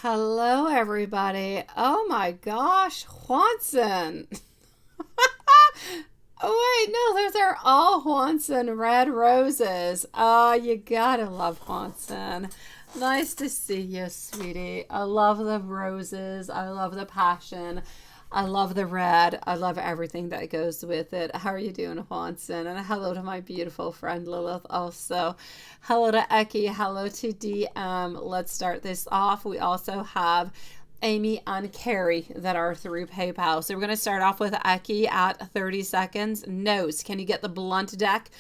Hello, everybody. Oh my gosh, Juanson. Oh, wait, no, those are all Juanson red roses. Oh, you gotta love Juanson. Nice to see you, sweetie. I love the roses. I love the passion. I love the red. I love everything that goes with it. How are you doing, Juanson? And hello to my beautiful friend Lilith also. Hello to Eki. Hello to DM. Let's start this off. We also have Amy and Carrie that are through PayPal. So we're going to start off with Eki at 30 seconds. Nose. Can you get the blunt deck?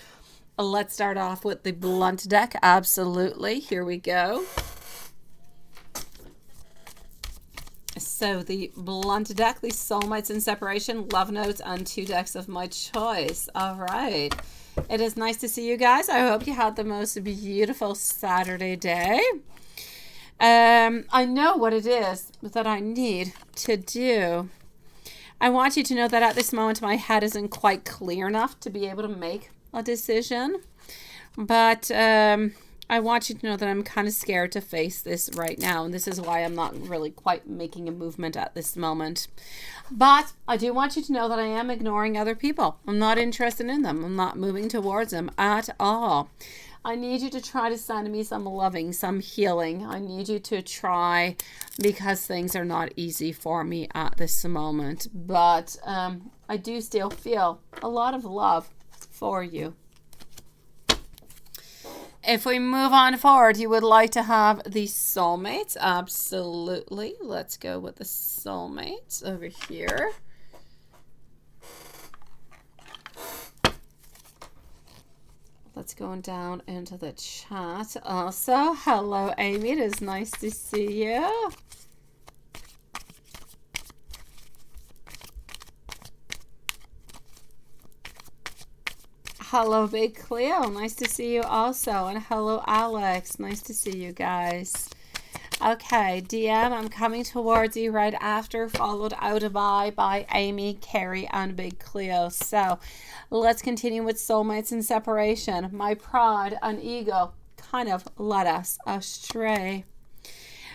Let's start off with the blunt deck. Absolutely. Here we go. So the blunt deck, the soulmates in separation, love notes, and 2 decks of my choice. All right. It is nice to see you guys. I hope you had the most beautiful Saturday day. I know what it is that I need to do. I want you to know that at this moment my head isn't quite clear enough to be able to make a decision. But I want you to know that I'm kind of scared to face this right now. And this is why I'm not really quite making a movement at this moment. But I do want you to know that I am ignoring other people. I'm not interested in them. I'm not moving towards them at all. I need you to try to send me some loving, some healing. I need you to try, because things are not easy for me at this moment. But I do still feel a lot of love for you. If we move on forward, you would like to have the soulmates. Absolutely. Let's go with the soulmates over here. Let's go down into the chat. Also, hello, Amy. It is nice to see you. Hello, Big Cleo. Nice to see you also. And hello, Alex. Nice to see you guys. Okay, DM, I'm coming towards you right after, followed out by Amy, Carrie, and Big Cleo. So let's continue with soulmates and separation. My pride and ego kind of led us astray.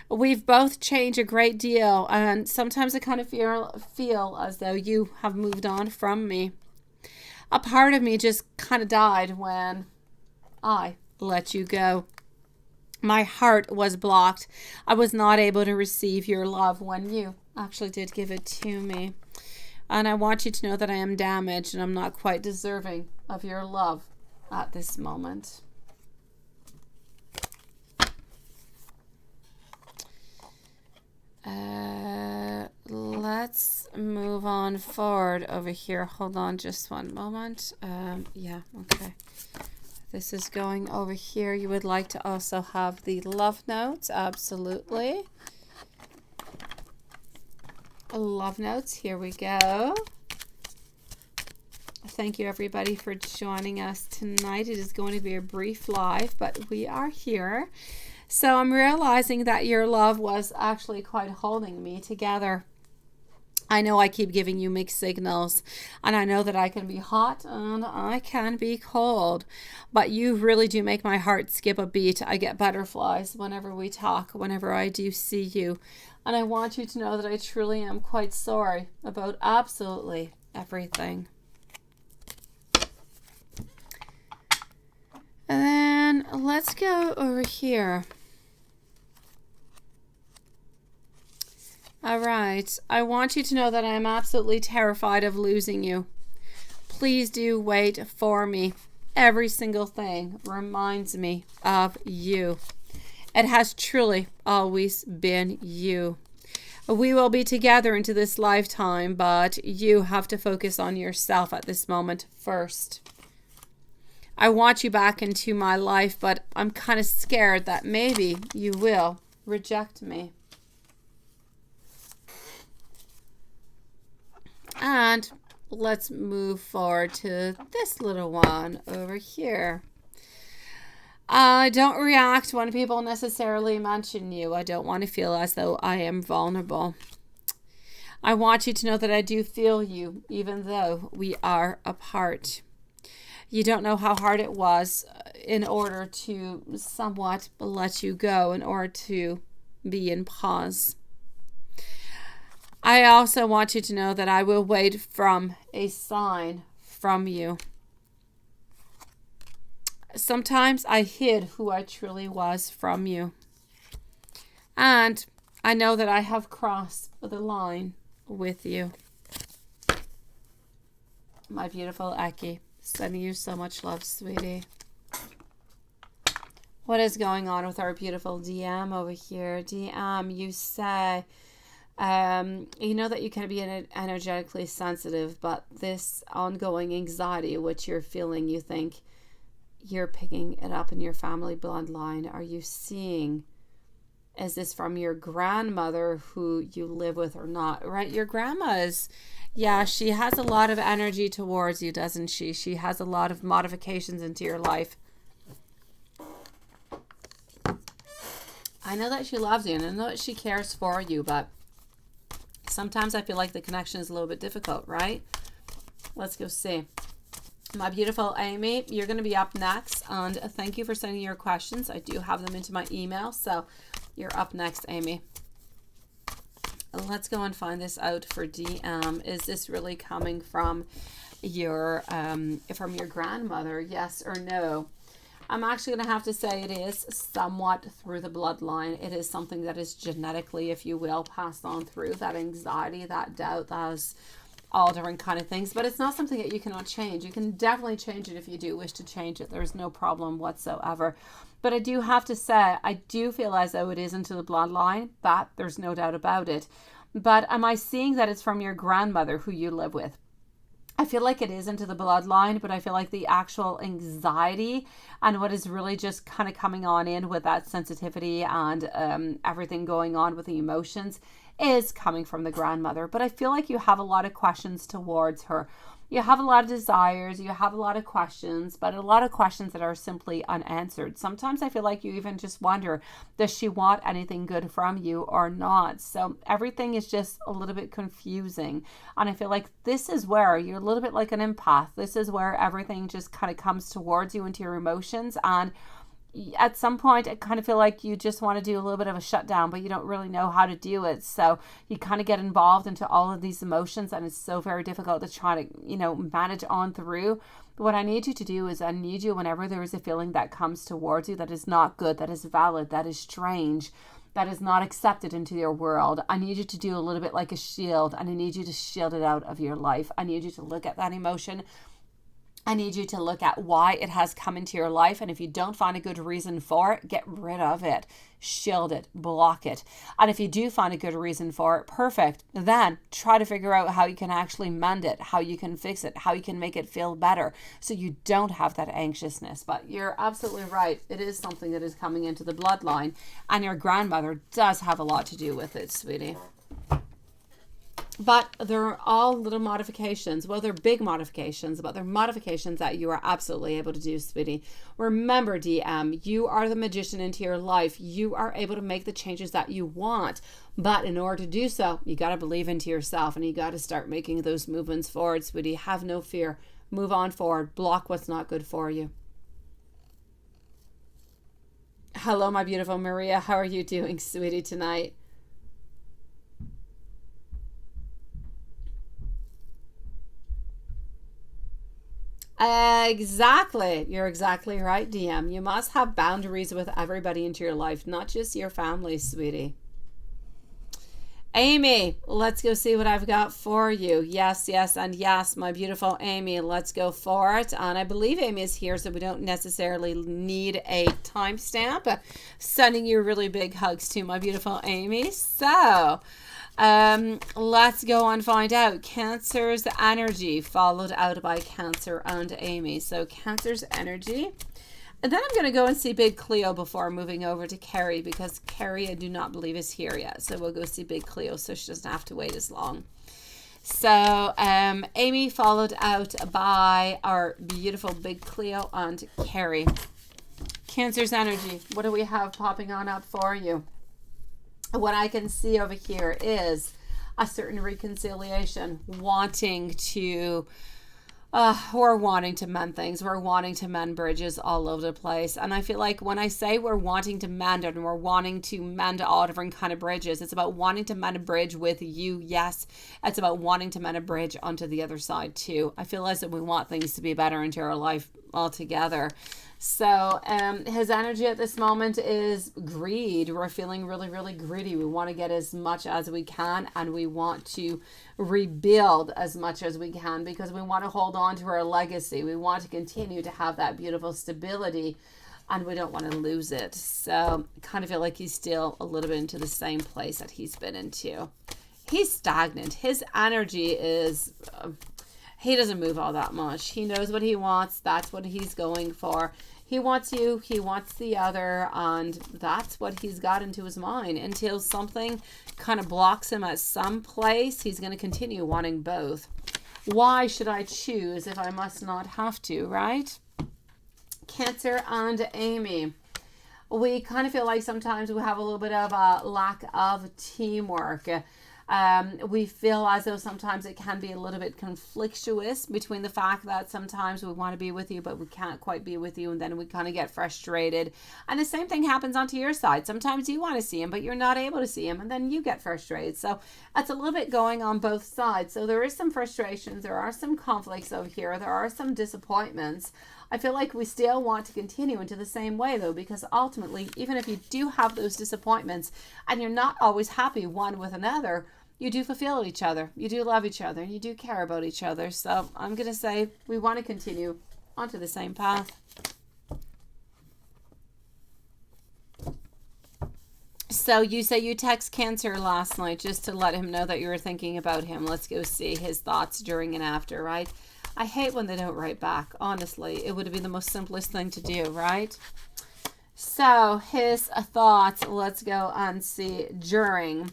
We've both changed a great deal, and sometimes I kind of feel as though you have moved on from me. A part of me just kind of died when I let you go. My heart was blocked. I was not able to receive your love when you actually did give it to me. And I want you to know that I am damaged and I'm not quite deserving of your love at this moment. Let's move on forward over here. Hold on just one moment. Yeah, okay. This is going over here. You would like to also have the love notes. Absolutely. Love notes. Here we go. Thank you, everybody, for joining us tonight. It is going to be a brief live, but we are here. So I'm realizing that your love was actually quite holding me together. I know I keep giving you mixed signals, and I know that I can be hot and I can be cold, but you really do make my heart skip a beat. I get butterflies whenever we talk, whenever I do see you, and I want you to know that I truly am quite sorry about absolutely everything. And then let's go over here. All right, I want you to know that I am absolutely terrified of losing you. Please do wait for me. Every single thing reminds me of you. It has truly always been you. We will be together into this lifetime, but you have to focus on yourself at this moment first. I want you back into my life, but I'm kind of scared that maybe you will reject me. And let's move forward to this little one over here. I don't react when people necessarily mention you. I don't want to feel as though I am vulnerable. I want you to know that I do feel you, even though we are apart. You don't know how hard it was in order to somewhat let you go, in order to be in pause. I also want you to know that I will wait from a sign from you. Sometimes I hid who I truly was from you. And I know that I have crossed the line with you. My beautiful Eki, sending you so much love, sweetie. What is going on with our beautiful DM over here? DM, you say, you know that you can be energetically sensitive, but this ongoing anxiety, which you're feeling, you think you're picking it up in your family bloodline. Are you seeing, is this from your grandmother who you live with or not? Right, your grandma's, yeah, she has a lot of energy towards you, doesn't she? She has a lot of modifications into your life. I know that she loves you and I know that she cares for you, but sometimes I feel like the connection is a little bit difficult, right? Let's go see. My beautiful Amy, you're going to be up next, and thank you for sending your questions. I do have them into my email, so you're up next, Amy. Let's go and find this out for DM. Is this really coming from your grandmother? Yes or no? I'm actually going to have to say it is somewhat through the bloodline. It is something that is genetically, if you will, passed on through. That anxiety, that doubt, those all different kind of things. But it's not something that you cannot change. You can definitely change it if you do wish to change it. There's no problem whatsoever. But I do have to say, I do feel as though it is into the bloodline. That there's no doubt about it. But am I seeing that it's from your grandmother who you live with? I feel like it is into the bloodline, but I feel like the actual anxiety and what is really just kind of coming on in with that sensitivity and everything going on with the emotions is coming from the grandmother. But I feel like you have a lot of questions towards her. You have a lot of desires, you have a lot of questions, but a lot of questions that are simply unanswered. Sometimes I feel like you even just wonder, does she want anything good from you or not? So everything is just a little bit confusing. And I feel like this is where you're a little bit like an empath. This is where everything just kind of comes towards you into your emotions. And at some point, I kind of feel like you just want to do a little bit of a shutdown, but you don't really know how to do it. So you kind of get involved into all of these emotions, and it's so very difficult to try to, manage on through. But what I need you to do is I need you, whenever there is a feeling that comes towards you that is not good, that is valid, that is strange, that is not accepted into your world, I need you to do a little bit like a shield, and I need you to shield it out of your life. I need you to look at that emotion. I need you to look at why it has come into your life. And if you don't find a good reason for it, get rid of it, shield it, block it. And if you do find a good reason for it, perfect. Then try to figure out how you can actually mend it, how you can fix it, how you can make it feel better so you don't have that anxiousness. But you're absolutely right. It is something that is coming into the bloodline, and your grandmother does have a lot to do with it, sweetie. But they're all little modifications. Well, they're big modifications, but they're modifications that you are absolutely able to do, sweetie. Remember, DM, you are the magician into your life. You are able to make the changes that you want. But in order to do so, you got to believe into yourself, and you got to start making those movements forward, sweetie. Have no fear. Move on forward. Block what's not good for you. Hello, my beautiful Maria. How are you doing, sweetie, tonight? Exactly. You're exactly right, DM. You must have boundaries with everybody into your life, not just your family, sweetie. Amy, let's go see what I've got for you. Yes, yes, and yes, my beautiful Amy, let's go for it. And I believe Amy is here, so we don't necessarily need a timestamp. Sending you really big hugs to my beautiful Amy. So let's go and find out Cancer's energy, followed out by Cancer and Amy. So Cancer's energy, and then I'm going to go and see Big Cleo before moving over to Carrie, because Carrie I do not believe is here yet. So we'll go see Big Cleo so she doesn't have to wait as long. So Amy, followed out by our beautiful Big Cleo and Carrie. Cancer's energy, what do we have popping on up for you? What I can see over here is a certain reconciliation, wanting to we're wanting to mend things. We're wanting to mend bridges all over the place. And I feel like when I say we're wanting to mend it and we're wanting to mend all different kind of bridges, it's about wanting to mend a bridge with you. Yes, it's about wanting to mend a bridge onto the other side too. I feel as if we want things to be better into our life altogether. So his energy at this moment is greed. We're feeling really, really greedy. We want to get as much as we can, and we want to rebuild as much as we can because we want to hold on to our legacy. We want to continue to have that beautiful stability, and we don't want to lose it. So I kind of feel like he's still a little bit into the same place that he's been into. He's stagnant. His energy is... he doesn't move all that much. He knows what he wants. That's what he's going for. He wants you. He wants the other. And that's what he's got into his mind. Until something kind of blocks him at some place, he's going to continue wanting both. Why should I choose if I must not have to, right? Cancer and Amy. We kind of feel like sometimes we have a little bit of a lack of teamwork. We feel as though sometimes it can be a little bit conflictuous between the fact that sometimes we want to be with you, but we can't quite be with you. And then we kind of get frustrated. And the same thing happens onto your side. Sometimes you want to see him, but you're not able to see him. And then you get frustrated. So that's a little bit going on both sides. So there is some frustrations. There are some conflicts over here. There are some disappointments. I feel like we still want to continue into the same way though, because ultimately, even if you do have those disappointments and you're not always happy one with another, you do fulfill each other. You do love each other. You do care about each other. So I'm going to say we want to continue onto the same path. So you say you text Cancer last night just to let him know that you were thinking about him. Let's go see his thoughts during and after, right? I hate when they don't write back. Honestly, it would be the most simplest thing to do, right? So his thoughts, let's go and see during.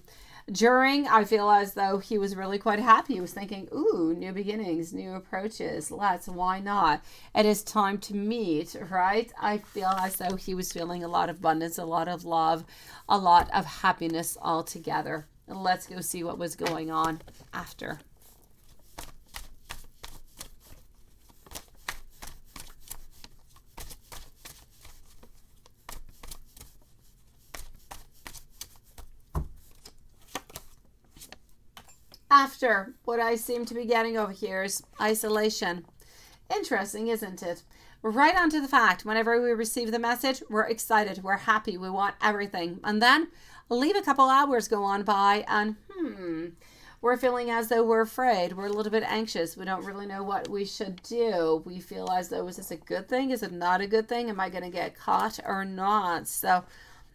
During, I feel as though he was really quite happy. He was thinking, ooh, new beginnings, new approaches. Why not? It is time to meet, right? I feel as though he was feeling a lot of abundance, a lot of love, a lot of happiness altogether. Let's go see what was going on after. After, what I seem to be getting over here is isolation. Interesting, isn't it? Right on to the fact, whenever we receive the message, we're excited, we're happy, we want everything. And then leave a couple hours go on by and we're feeling as though we're afraid. We're a little bit anxious. We don't really know what we should do. We feel as though, is this a good thing? Is it not a good thing? Am I going to get caught or not? So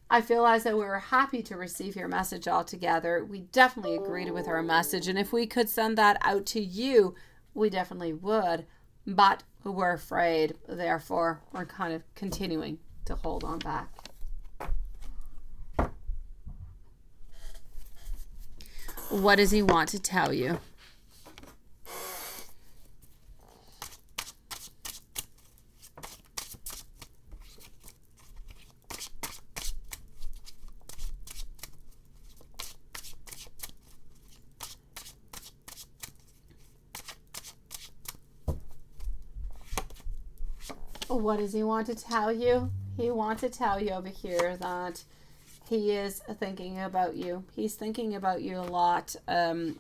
I feel as though we were happy to receive your message altogether. We definitely agreed with our message. And if we could send that out to you, we definitely would. But we're afraid. Therefore, we're kind of continuing to hold on back. What does he want to tell you? What does he want to tell you? He wants to tell you over here that he is thinking about you. He's thinking about you a lot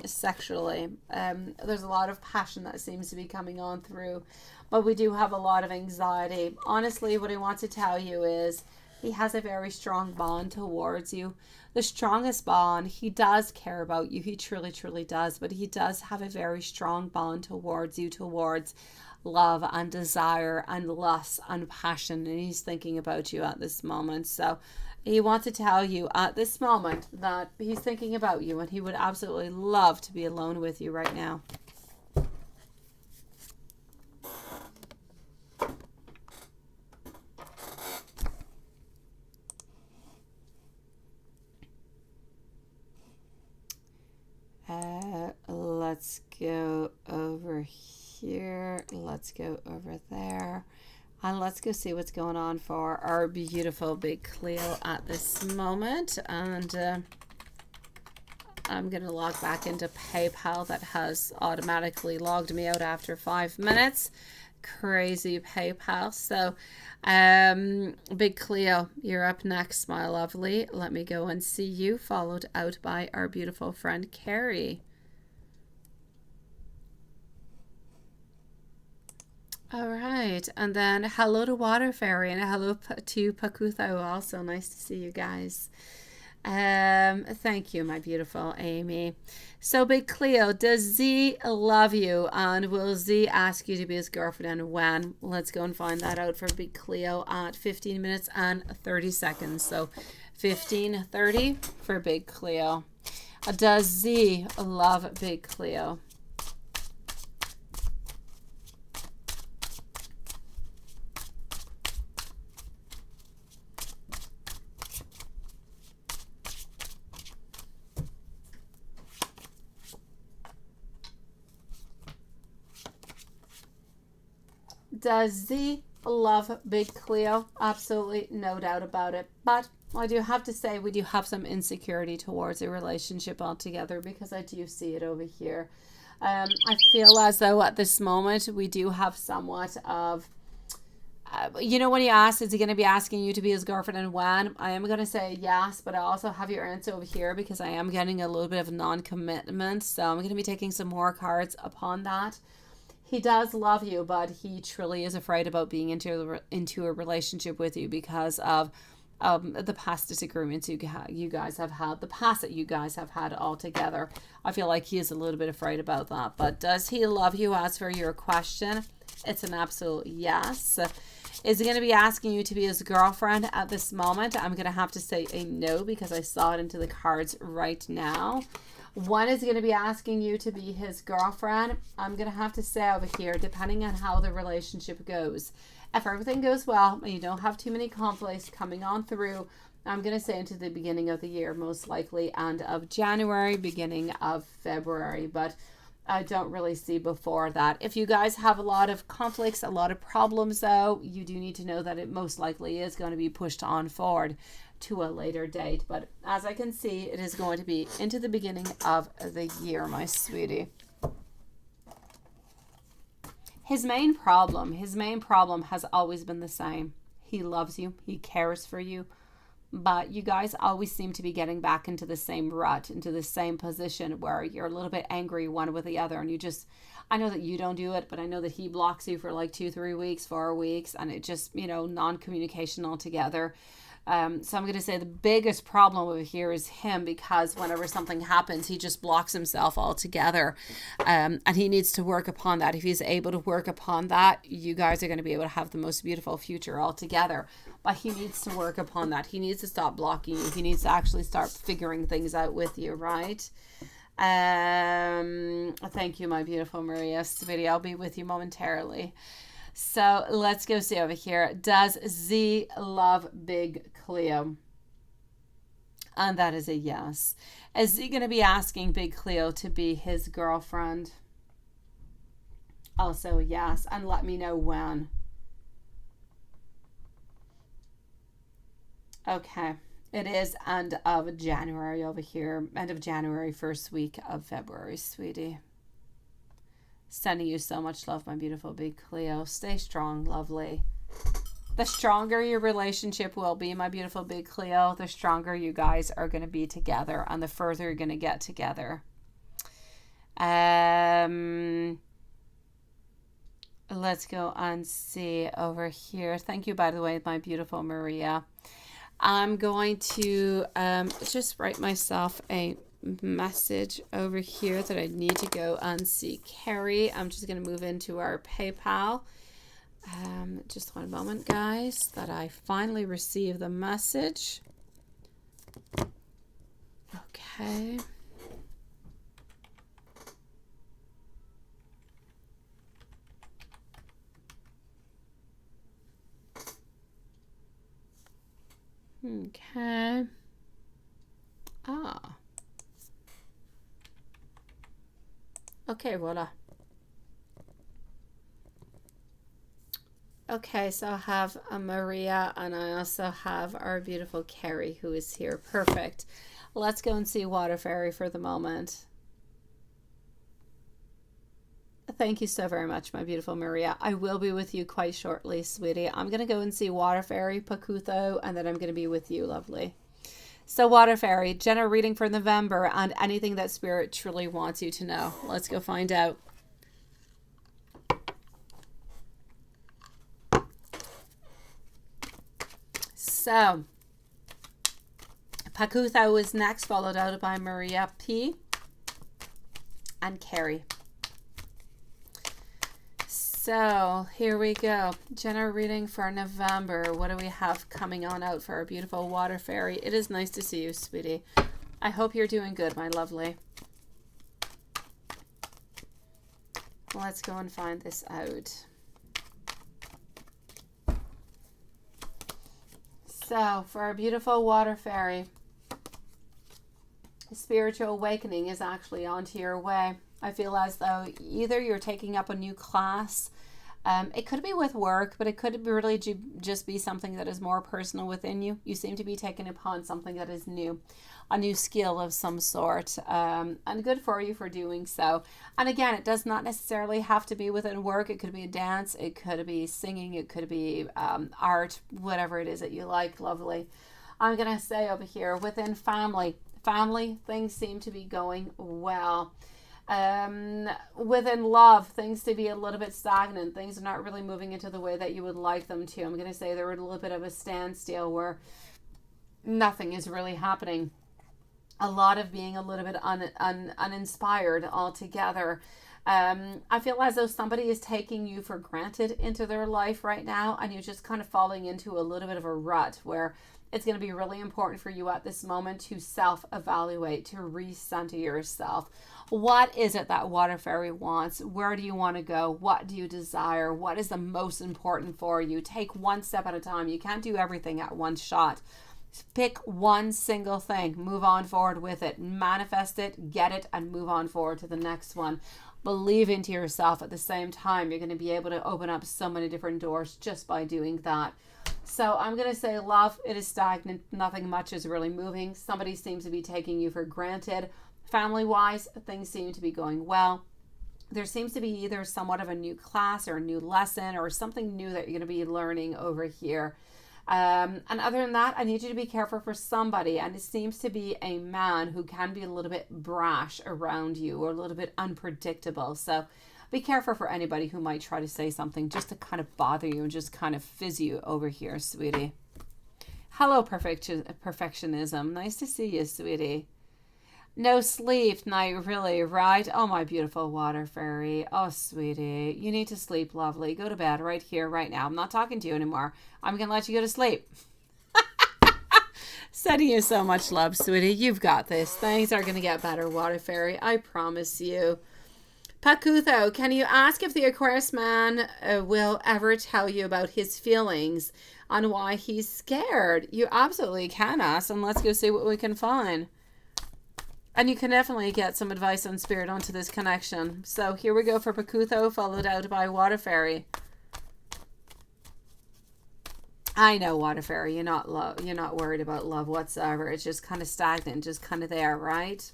sexually. There's a lot of passion that seems to be coming on through, but we do have a lot of anxiety. Honestly, what he wants to tell you is he has a very strong bond towards you. The strongest bond. He does care about you. He truly, truly does. But he does have a very strong bond towards you, towards love and desire and lust and passion. And he's thinking about you at this moment. So he wants to tell you at this moment that he's thinking about you and he would absolutely love to be alone with you right now. Let's go over here. Let's go over there. And let's go see what's going on for our beautiful big Cleo at this moment. And I'm going to log back into PayPal. That has automatically logged me out after 5 minutes. Crazy PayPal. So, Big Cleo, you're up next, my lovely. Let me go and see you, followed out by our beautiful friend Carrie. All right, and then hello to Water Fairy and hello to Pakutho. Also nice to see you guys. Thank you, my beautiful Amy. So, Big Cleo, does Z love you, and will Z ask you to be his girlfriend, and when? Let's go and find that out for Big Cleo at 15 minutes and 30 seconds. So 15:30 for Big Cleo. Does Z love Big Cleo? Does Z love Big Cleo? Absolutely, no doubt about it. But I do have to say, we do have some insecurity towards a relationship altogether, because I do see it over here. I feel as though at this moment we do have somewhat of, you know, when you ask, is he going to be asking you to be his girlfriend and when? I am going to say yes, but I also have your answer over here because I am getting a little bit of non-commitment. So I'm going to be taking some more cards upon that. He does love you, but he truly is afraid about being into a relationship with you because of the past disagreements you guys have had, the past that you guys have had all together. I feel like he is a little bit afraid about that. But does he love you? As for your question, it's an absolute yes. Is he going to be asking you to be his girlfriend at this moment? I'm going to have to say a no because I saw it into the cards right now. One is going to be asking you to be his girlfriend. I'm going to have to say over here, depending on how the relationship goes. If everything goes well and you don't have too many conflicts coming on through, I'm going to say into the beginning of the year, most likely end of January, beginning of February. But I don't really see before that. If you guys have a lot of conflicts, a lot of problems though, you do need to know that it most likely is going to be pushed on forward to a later date. But as I can see, it is going to be into the beginning of the year, my sweetie. His main problem has always been the same. He loves you. He cares for you. But you guys always seem to be getting back into the same rut, into the same position where you're a little bit angry one with the other. And you just, I know that you don't do it, but I know that he blocks you for like 2-3 weeks, 4 weeks. And it just, you know, non-communication altogether. So I'm going to say the biggest problem over here is him, because whenever something happens, he just blocks himself altogether. And he needs to work upon that. If he's able to work upon that, you guys are going to be able to have the most beautiful future altogether. But he needs to work upon that. He needs to stop blocking you. He needs to actually start figuring things out with you, right? Thank you, my beautiful Maria. Sweetie, I'll be with you momentarily. So let's go see over here. Does Z love Big Cleo? And that is a yes. Is Z going to be asking Big Cleo to be his girlfriend? Also yes. And let me know when. Okay. It is end of January over here. End of January, first week of February, sweetie. Sending you so much love, my beautiful Big Cleo. Stay strong, lovely. The stronger your relationship will be, my beautiful Big Cleo, the stronger you guys are going to be together and the further you're going to get together. Let's go and see over here. Thank you, by the way, my beautiful Maria. I'm going to just write myself a message over here that I need to go and see Carrie. I'm just going to move into our PayPal. Just one moment, guys, that I finally receive the message. Okay. Okay. Ah. Okay, voila. Okay, so I have Maria, and I also have our beautiful Carrie, who is here. Perfect. Let's go and see Water Fairy for the moment. Thank you so very much, my beautiful Maria. I will be with you quite shortly, sweetie. I'm going to go and see Water Fairy, Pakutho, and then I'm going to be with you, lovely. So Water Fairy, general reading for November and anything that Spirit truly wants you to know. Let's go find out. So, Pakutho is next, followed out by Maria P. and Carrie. So, here we go. General reading for November. What do we have coming on out for our beautiful Water Fairy? It is nice to see you, sweetie. I hope you're doing good, my lovely. Let's go and find this out. So, for our beautiful Water Fairy, spiritual awakening is actually onto your way. I feel as though either you're taking up a new class. It could be with work, but it could really just be something that is more personal within you. You seem to be taking upon something that is new, a new skill of some sort, and good for you for doing so. And again, it does not necessarily have to be within work. It could be a dance, it could be singing, it could be art, whatever it is that you like, lovely. I'm going to say over here, within family, things seem to be going well. Within love, things to be a little bit stagnant. Things are not really moving into the way that you would like them to. I'm going to say they're at a little bit of a standstill where nothing is really happening. A lot of being a little bit uninspired altogether. I feel as though somebody is taking you for granted into their life right now, and you're just kind of falling into a little bit of a rut where it's going to be really important for you at this moment to self-evaluate, to recenter yourself. What is it that Water Fairy wants? Where do you want to go? What do you desire? What is the most important for you? Take one step at a time. You can't do everything at one shot. Pick one single thing. Move on forward with it. Manifest it, get it, and move on forward to the next one. Believe into yourself at the same time. You're going to be able to open up so many different doors just by doing that. So I'm going to say love, it is stagnant. Nothing much is really moving. Somebody seems to be taking you for granted. Family-wise, things seem to be going well. There seems to be either somewhat of a new class or a new lesson or something new that you're going to be learning over here. And other than that, I need you to be careful for somebody. And it seems to be a man who can be a little bit brash around you or a little bit unpredictable. So be careful for anybody who might try to say something just to kind of bother you and just kind of fizz you over here, sweetie. Hello, perfectionism. Nice to see you, sweetie. No sleep night, really, right? Oh, my beautiful Water Fairy. Oh, sweetie. You need to sleep, lovely. Go to bed right here, right now. I'm not talking to you anymore. I'm going to let you go to sleep. Sending you so much love, sweetie. You've got this. Things are going to get better, Water Fairy. I promise you. Pakutho, can you ask if the Aquarius man will ever tell you about his feelings on why he's scared? You absolutely can ask, and let's go see what we can find. And you can definitely get some advice on Spirit onto this connection. So here we go for Pakutho, followed out by Water Fairy. I know, Water Fairy, you're not worried about love whatsoever. It's just kind of stagnant, just kind of there, right?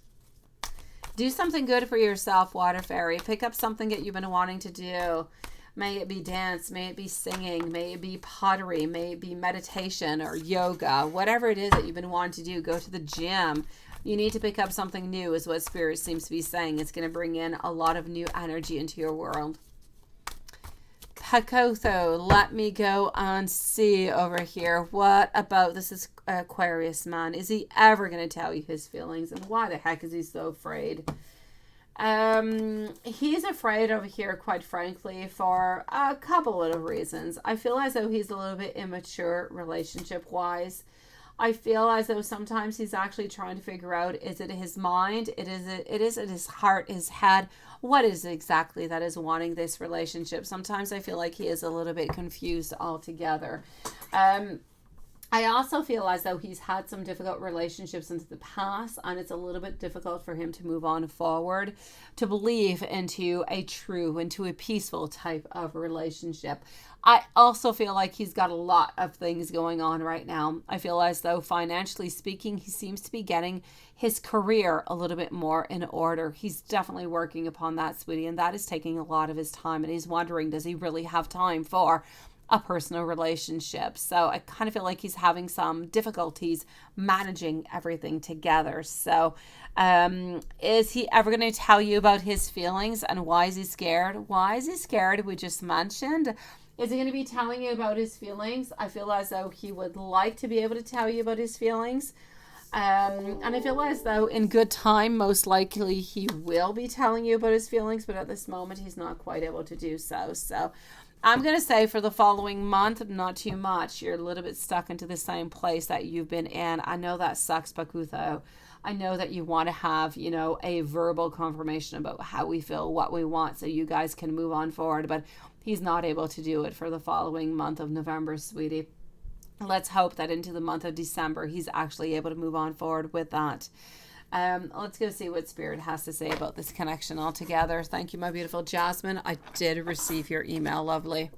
Do something good for yourself, Water Fairy. Pick up something that you've been wanting to do. May it be dance, may it be singing, may it be pottery, may it be meditation or yoga. Whatever it is that you've been wanting to do, go to the gym. You need to pick up something new is what Spirit seems to be saying. It's going to bring in a lot of new energy into your world. Pakutho, let me go and see over here. What about this Aquarius man? Is he ever going to tell you his feelings? And why the heck is he so afraid? He's afraid over here, quite frankly, for a couple of reasons. I feel as though he's a little bit immature relationship-wise. I feel as though sometimes he's actually trying to figure out, is it his mind? It is it his heart, his head? What is it exactly that is wanting this relationship? Sometimes I feel like he is a little bit confused altogether. I also feel as though he's had some difficult relationships in the past, and it's a little bit difficult for him to move on forward, to believe into a peaceful type of relationship. I also feel like he's got a lot of things going on right now. I feel as though financially speaking, he seems to be getting his career a little bit more in order. He's definitely working upon that, sweetie, and that is taking a lot of his time, and he's wondering, does he really have time for a personal relationship? So I kind of feel like he's having some difficulties managing everything together. So is he ever going to tell you about his feelings, and why is he scared? Why is he scared? We just mentioned. Is he going to be telling you about his feelings? I feel as though he would like to be able to tell you about his feelings. And I feel as though in good time, most likely he will be telling you about his feelings, but at this moment he's not quite able to do so. So I'm going to say for the following month, not too much. You're a little bit stuck into the same place that you've been in. I know that sucks, Pakutho. I know that you want to have, a verbal confirmation about how we feel, what we want, so you guys can move on forward. But he's not able to do it for the following month of November, sweetie. Let's hope that into the month of December, he's actually able to move on forward with that. Let's go see what Spirit has to say about this connection altogether. Thank you, my beautiful Jasmine. I did receive your email, lovely.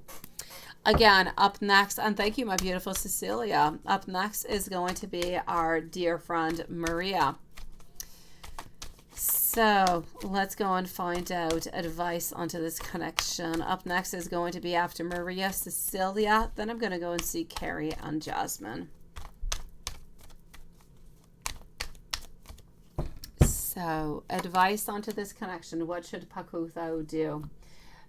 Again, up next, and thank you, my beautiful Cecilia. Up next is going to be our dear friend, Maria. So let's go and find out advice onto this connection. Up next is going to be, after Maria, Cecilia. Then I'm going to go and see Carrie and Jasmine. So advice onto this connection. What should Pakutho do?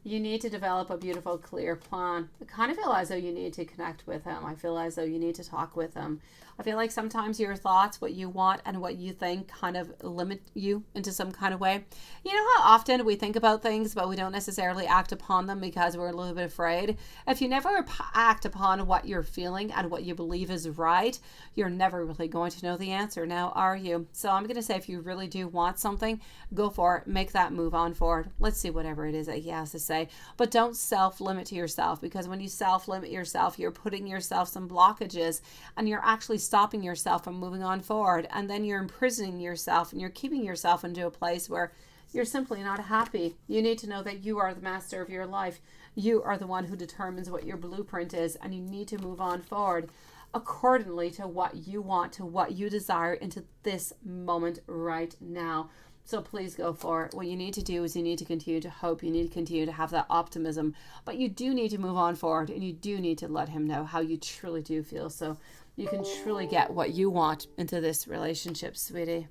You need to develop a beautiful, clear plan. I kind of feel as though you need to connect with him. I feel as though you need to talk with him. I feel like sometimes your thoughts, what you want and what you think, kind of limit you into some kind of way. You know how often we think about things, but we don't necessarily act upon them because we're a little bit afraid? If you never act upon what you're feeling and what you believe is right, you're never really going to know the answer now, are you? So I'm going to say, if you really do want something, go for it. Make that move on forward. Let's see whatever it is that he has to say. But don't self-limit to yourself, because when you self-limit yourself, you're putting yourself some blockages, and you're actually stopping yourself from moving on forward, and then you're imprisoning yourself, and you're keeping yourself into a place where you're simply not happy. You need to know that you are the master of your life. You are the one who determines what your blueprint is, and you need to move on forward accordingly to what you want, to what you desire into this moment right now. So please go for it. What you need to do is you need to continue to hope. You need to continue to have that optimism. But you do need to move on forward, and you do need to let him know how you truly do feel, so you can truly get what you want into this relationship, sweetie.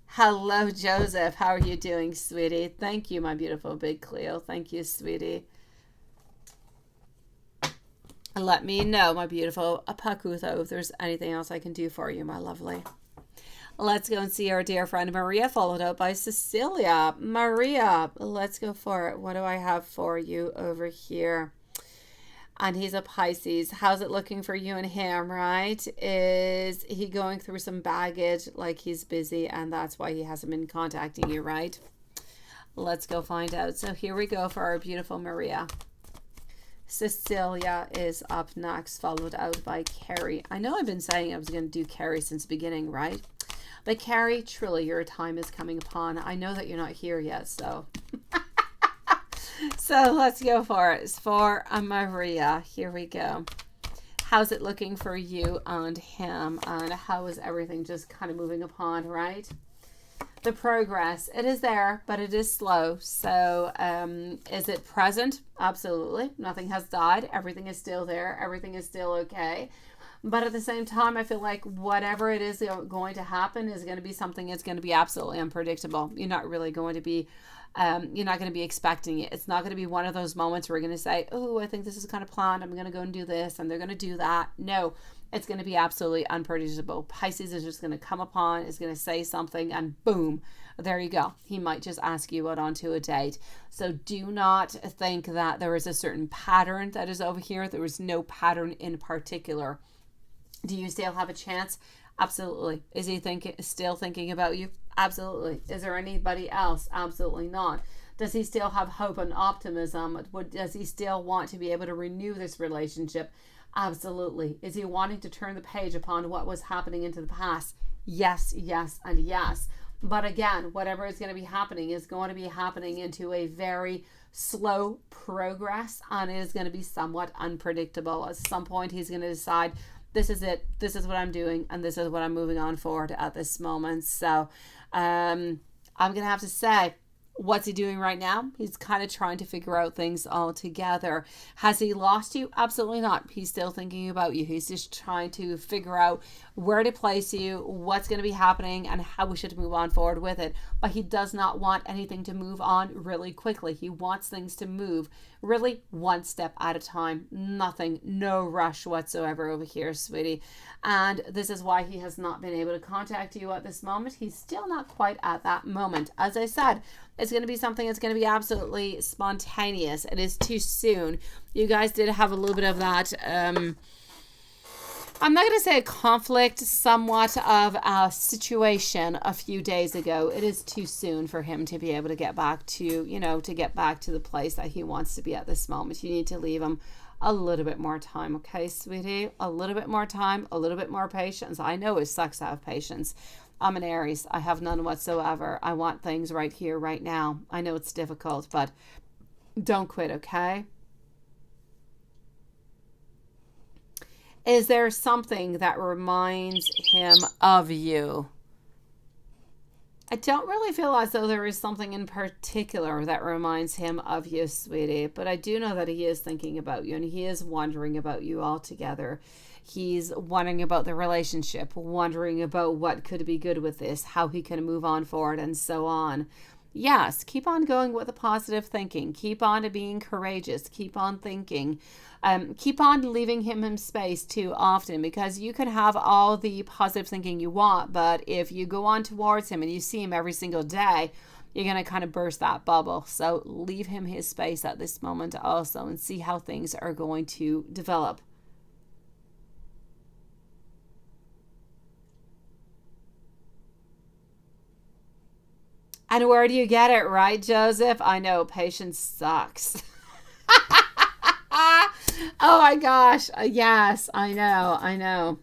Hello, Joseph. How are you doing, sweetie? Thank you, my beautiful big Cleo. Thank you, sweetie. Let me know, my beautiful Pakutho, if there's anything else I can do for you, my lovely. Let's go and see our dear friend Maria, followed up by Cecilia. Maria, let's go for it. What do I have for you over here? And he's a Pisces. How's it looking for you and him, right? Is he going through some baggage, like he's busy, and that's why he hasn't been contacting you, right? Let's go find out. So here we go for our beautiful Maria. Cecilia is up next, followed out by Carrie. I know I've been saying I was going to do Carrie since the beginning, right? But Carrie, truly, your time is coming upon. I know that you're not here yet, so... So let's go for it. For Maria, here we go. How's it looking for you and him? And how is everything just kind of moving upon, right? The progress, it is there, but it is slow. So is it present? Absolutely. Nothing has died. Everything is still there. Everything is still okay. But at the same time, I feel like whatever it is going to happen is going to be something that's going to be absolutely unpredictable. You're not really going to be, you're not going to be expecting it. It's not going to be one of those moments where you're going to say, oh, I think this is kind of planned. I'm going to go and do this, and they're going to do that. No, it's going to be absolutely unpredictable. Pisces is just going to come upon, is going to say something, and boom, there you go. He might just ask you out onto a date. So do not think that there is a certain pattern that is over here. There is no pattern in particular. Do you still have a chance? Absolutely. Is he still thinking about you? Absolutely. Is there anybody else? Absolutely not. Does he still have hope and optimism? Does he still want to be able to renew this relationship? Absolutely. Is he wanting to turn the page upon what was happening into the past? Yes, yes, and yes. But again, whatever is going to be happening is going to be happening into a very slow progress, and it is going to be somewhat unpredictable. At some point, he's going to decide, this is it, this is what I'm doing, and this is what I'm moving on forward at this moment. So I'm going to have to say, what's he doing right now? He's kind of trying to figure out things all together. Has he lost you? Absolutely not. He's still thinking about you. He's just trying to figure out where to place you, what's going to be happening, and how we should move on forward with it. But he does not want anything to move on really quickly. He wants things to move really one step at a time. Nothing, no rush whatsoever over here, sweetie. And this is why he has not been able to contact you at this moment. He's still not quite at that moment. As I said, it's going to be something that's going to be absolutely spontaneous. It is too soon. You guys did have a little bit of that, I'm not going to say a conflict, somewhat of a situation a few days ago. It is too soon for him to be able to get back to, to get back to the place that he wants to be at this moment. You need to leave him a little bit more time, okay, sweetie? A little bit more time, a little bit more patience. I know it sucks to have patience. I'm an Aries. I have none whatsoever. I want things right here, right now. I know it's difficult, but don't quit, okay? Is there something that reminds him of you? I don't really feel as though there is something in particular that reminds him of you, sweetie, but I do know that he is thinking about you, and he is wondering about you altogether. He's wondering about the relationship, wondering about what could be good with this, how he can move on forward, and so on. Yes, keep on going with the positive thinking. Keep on being courageous. Keep on thinking. Keep on leaving him space too often, because you can have all the positive thinking you want, but if you go on towards him and you see him every single day, you're going to kind of burst that bubble. So leave him his space at this moment also, and see how things are going to develop. And where do you get it, right, Joseph? I know, patience sucks. Oh my gosh. Yes, I know.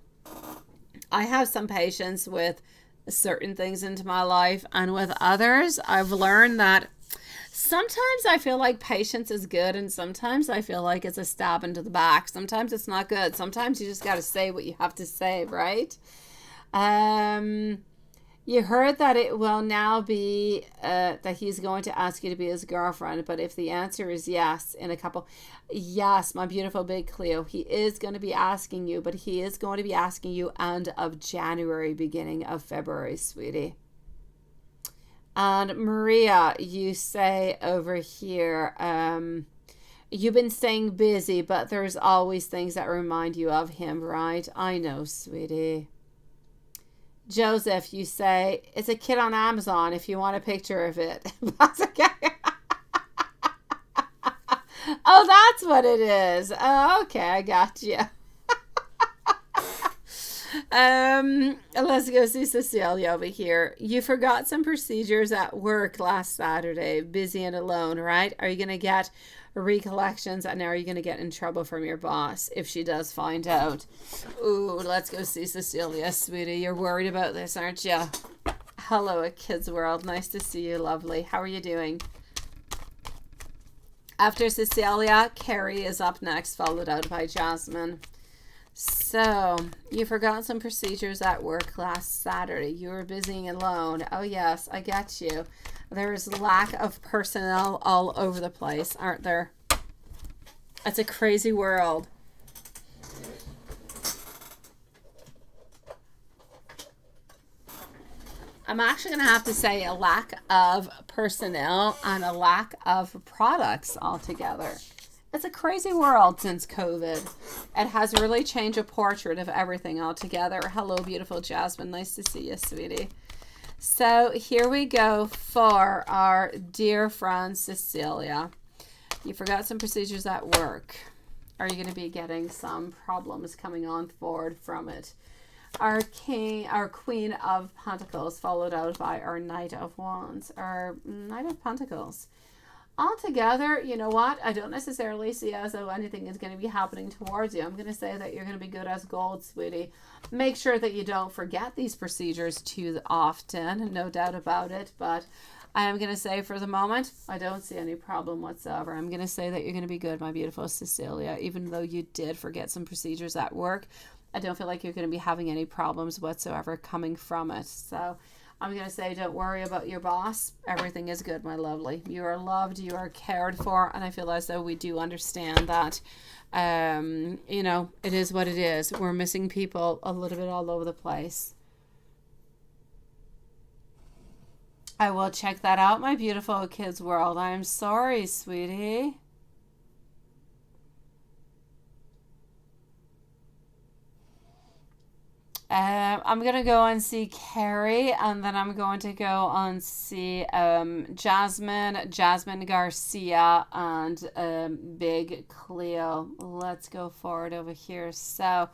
I have some patience with certain things into my life, and with others, I've learned that sometimes I feel like patience is good, and sometimes I feel like it's a stab into the back. Sometimes it's not good. Sometimes you just got to say what you have to say, right? You heard that it will now be that he's going to ask you to be his girlfriend, but if the answer is yes in a couple, yes, my beautiful big Cleo, he is going to be asking you, but he is going to be asking you end of January, beginning of February, sweetie. And Maria, you say over here, you've been staying busy, but there's always things that remind you of him, right? I know, sweetie. Joseph, you say, it's a kit on Amazon if you want a picture of it. That's okay. Oh, that's what it is. Oh, okay, I got you. Let's go see Cecilia over here. You forgot some procedures at work last Saturday. Busy and alone, right? Are you going to get recollections, and are you going to get in trouble from your boss if she does find out? Ooh, let's go see Cecilia, sweetie. You're worried about this, aren't you? Hello, a Kids World. Nice to see you, lovely. How are you doing? After Cecilia, Carrie is up next, followed out by Jasmine. So, you forgot some procedures at work last Saturday. You were busy and alone. Oh, yes, I get you. There's lack of personnel all over the place, aren't there? It's a crazy world. I'm actually going to have to say a lack of personnel and a lack of products altogether. It's a crazy world since COVID. It has really changed a portrait of everything altogether. Hello, beautiful Jasmine. Nice to see you, sweetie. So here we go for our dear friend Cecilia. You forgot some procedures at work. Are you going to be getting some problems coming on forward from it? Our Queen of Pentacles, followed out by our Knight of Wands, our Knight of Pentacles. altogether, you know what? I don't necessarily see as though anything is going to be happening towards you. I'm going to say that you're going to be good as gold, sweetie. Make sure that you don't forget these procedures too often, no doubt about it. But I am going to say for the moment, I don't see any problem whatsoever. I'm going to say that you're going to be good, my beautiful Cecilia. Even though you did forget some procedures at work, I don't feel like you're going to be having any problems whatsoever coming from it. So I'm going to say don't worry about your boss. Everything is good, my lovely. You are loved, you are cared for, and I feel as though we do understand that. You know, it is what it is. We're missing people a little bit all over the place. I will check that out, my beautiful kids world. I'm sorry, sweetie. I'm going to go and see Carrie, and then I'm going to go and see Jasmine Garcia, and Big Cleo. Let's go forward over here. So,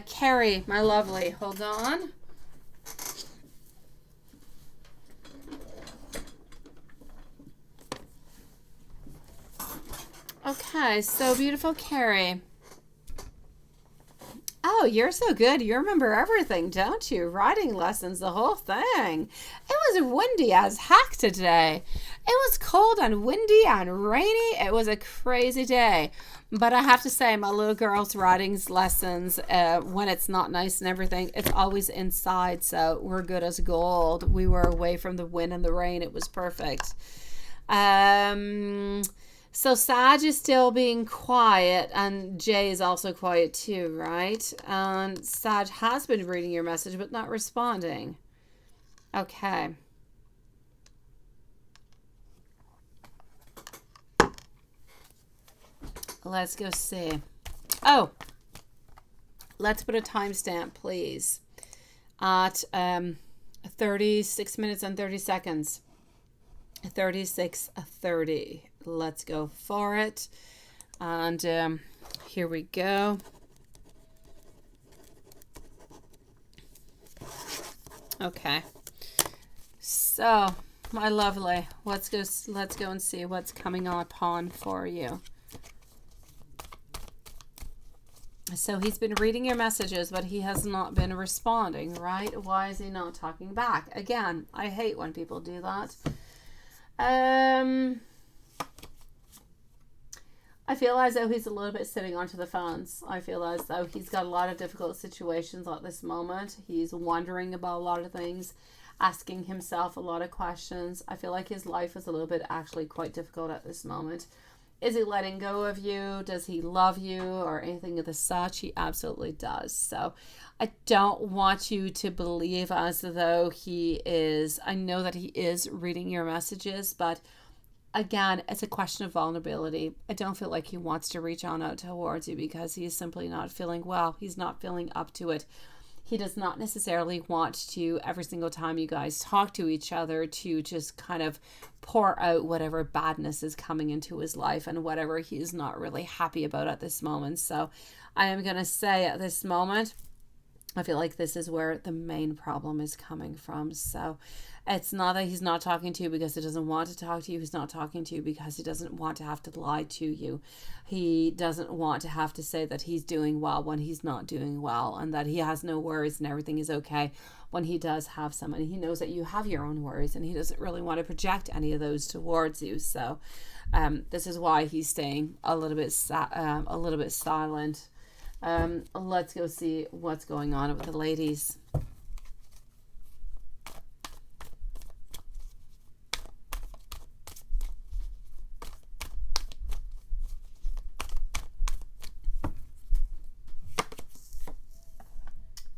Carrie, my lovely, hold on. Okay, so beautiful Carrie. Oh, you're so good. You remember everything, don't you? Writing lessons, the whole thing. It was windy as heck today. It was cold and windy and rainy. It was a crazy day. But I have to say, my little girl's writing lessons, when it's not nice and everything, it's always inside. So we're good as gold. We were away from the wind and the rain. It was perfect. So Sag is still being quiet, and Jay is also quiet too, right? And Sag has been reading your message but not responding. Okay. Let's go see. Oh, let's put a timestamp, please, at 36 minutes and 30 seconds. 36:30. Let's go for it. And here we go. Okay. So, my lovely, let's go and see what's coming upon for you. So he's been reading your messages, but he has not been responding, right? Why is he not talking back? Again, I hate when people do that. I feel as though he's a little bit sitting onto the fence. I feel as though he's got a lot of difficult situations at this moment. He's wondering about a lot of things, asking himself a lot of questions. I feel like his life is a little bit actually quite difficult at this moment. Is he letting go of you? Does he love you or anything of the such? He absolutely does. So I don't want you to believe as though he is. I know that he is reading your messages, but again, it's a question of vulnerability. I don't feel like he wants to reach on out towards you because he's simply not feeling well. He's not feeling up to it. He does not necessarily want to, every single time you guys talk to each other, to just kind of pour out whatever badness is coming into his life and whatever he's not really happy about at this moment. So I am going to say at this moment, I feel like this is where the main problem is coming from. So it's not that he's not talking to you because he doesn't want to talk to you. He's not talking to you because he doesn't want to have to lie to you. He doesn't want to have to say that he's doing well when he's not doing well, and that he has no worries and everything is okay when he does have some. And he knows that you have your own worries, and he doesn't really want to project any of those towards you. So this is why he's staying a little bit silent. Let's go see what's going on with the ladies.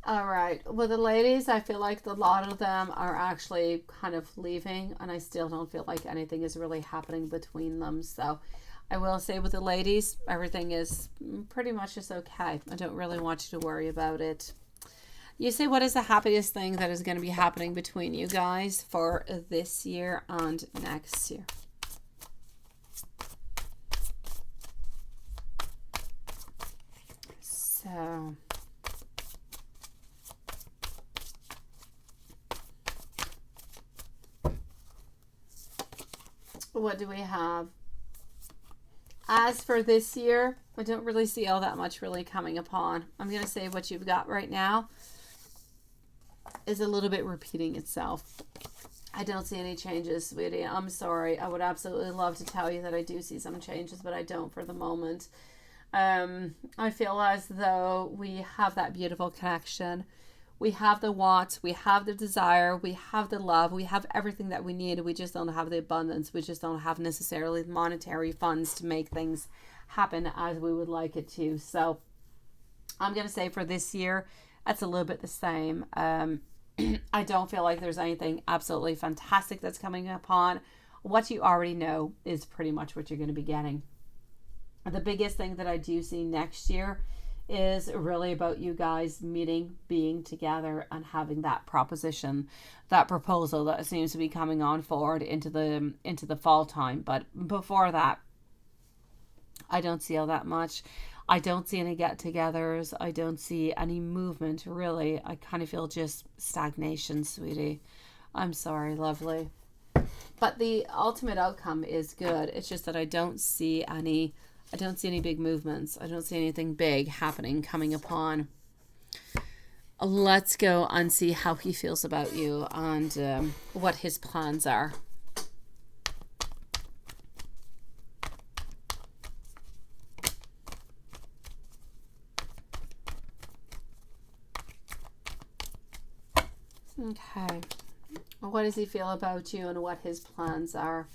All right. Well, the ladies, I feel like a lot of them are actually kind of leaving, and I still don't feel like anything is really happening between them. So I will say with the ladies, everything is pretty much just okay. I don't really want you to worry about it. You say, what is the happiest thing that is going to be happening between you guys for this year and next year? So What do we have? As for this year, I don't really see all that much really coming upon. I'm going to say what you've got right now is a little bit repeating itself. I don't see any changes, sweetie. I'm sorry. I would absolutely love to tell you that I do see some changes, but I don't for the moment. I feel as though we have that beautiful connection. We have the wants, we have the desire, we have the love, we have everything that we need. We just don't have the abundance. We just don't have necessarily monetary funds to make things happen as we would like it to. So I'm going to say for this year, that's a little bit the same. I don't feel like there's anything absolutely fantastic that's coming upon. What you already know is pretty much what you're going to be getting. The biggest thing that I do see next year is really about you guys meeting, being together, and having that proposition, that proposal that seems to be coming on forward into the fall time. But before that, I don't see all that much. I don't see any get-togethers. I don't see any movement, really. I kind of feel just stagnation, sweetie. I'm sorry, lovely. But the ultimate outcome is good. It's just that I don't see any big movements. I don't see anything big happening, coming upon. Let's go and see how he feels about you and what his plans are. Okay. What does he feel about you and what his plans are?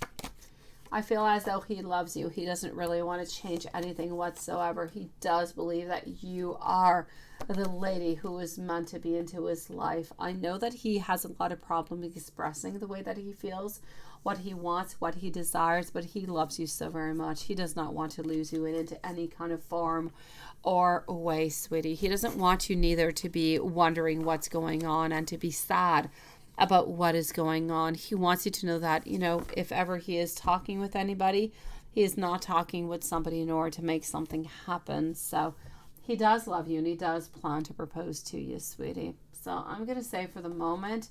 I feel as though he loves you. He doesn't really want to change anything whatsoever. He does believe that you are the lady who is meant to be into his life. I know that he has a lot of problem expressing the way that he feels, what he wants, what he desires, but he loves you so very much. He does not want to lose you into any kind of form or way, sweetie. He doesn't want you neither to be wondering what's going on and to be sad about what is going on. He wants you to know that, you know, if ever he is talking with anybody, he is not talking with somebody in order to make something happen. So he does love you and he does plan to propose to you, sweetie. So I'm going to say for the moment,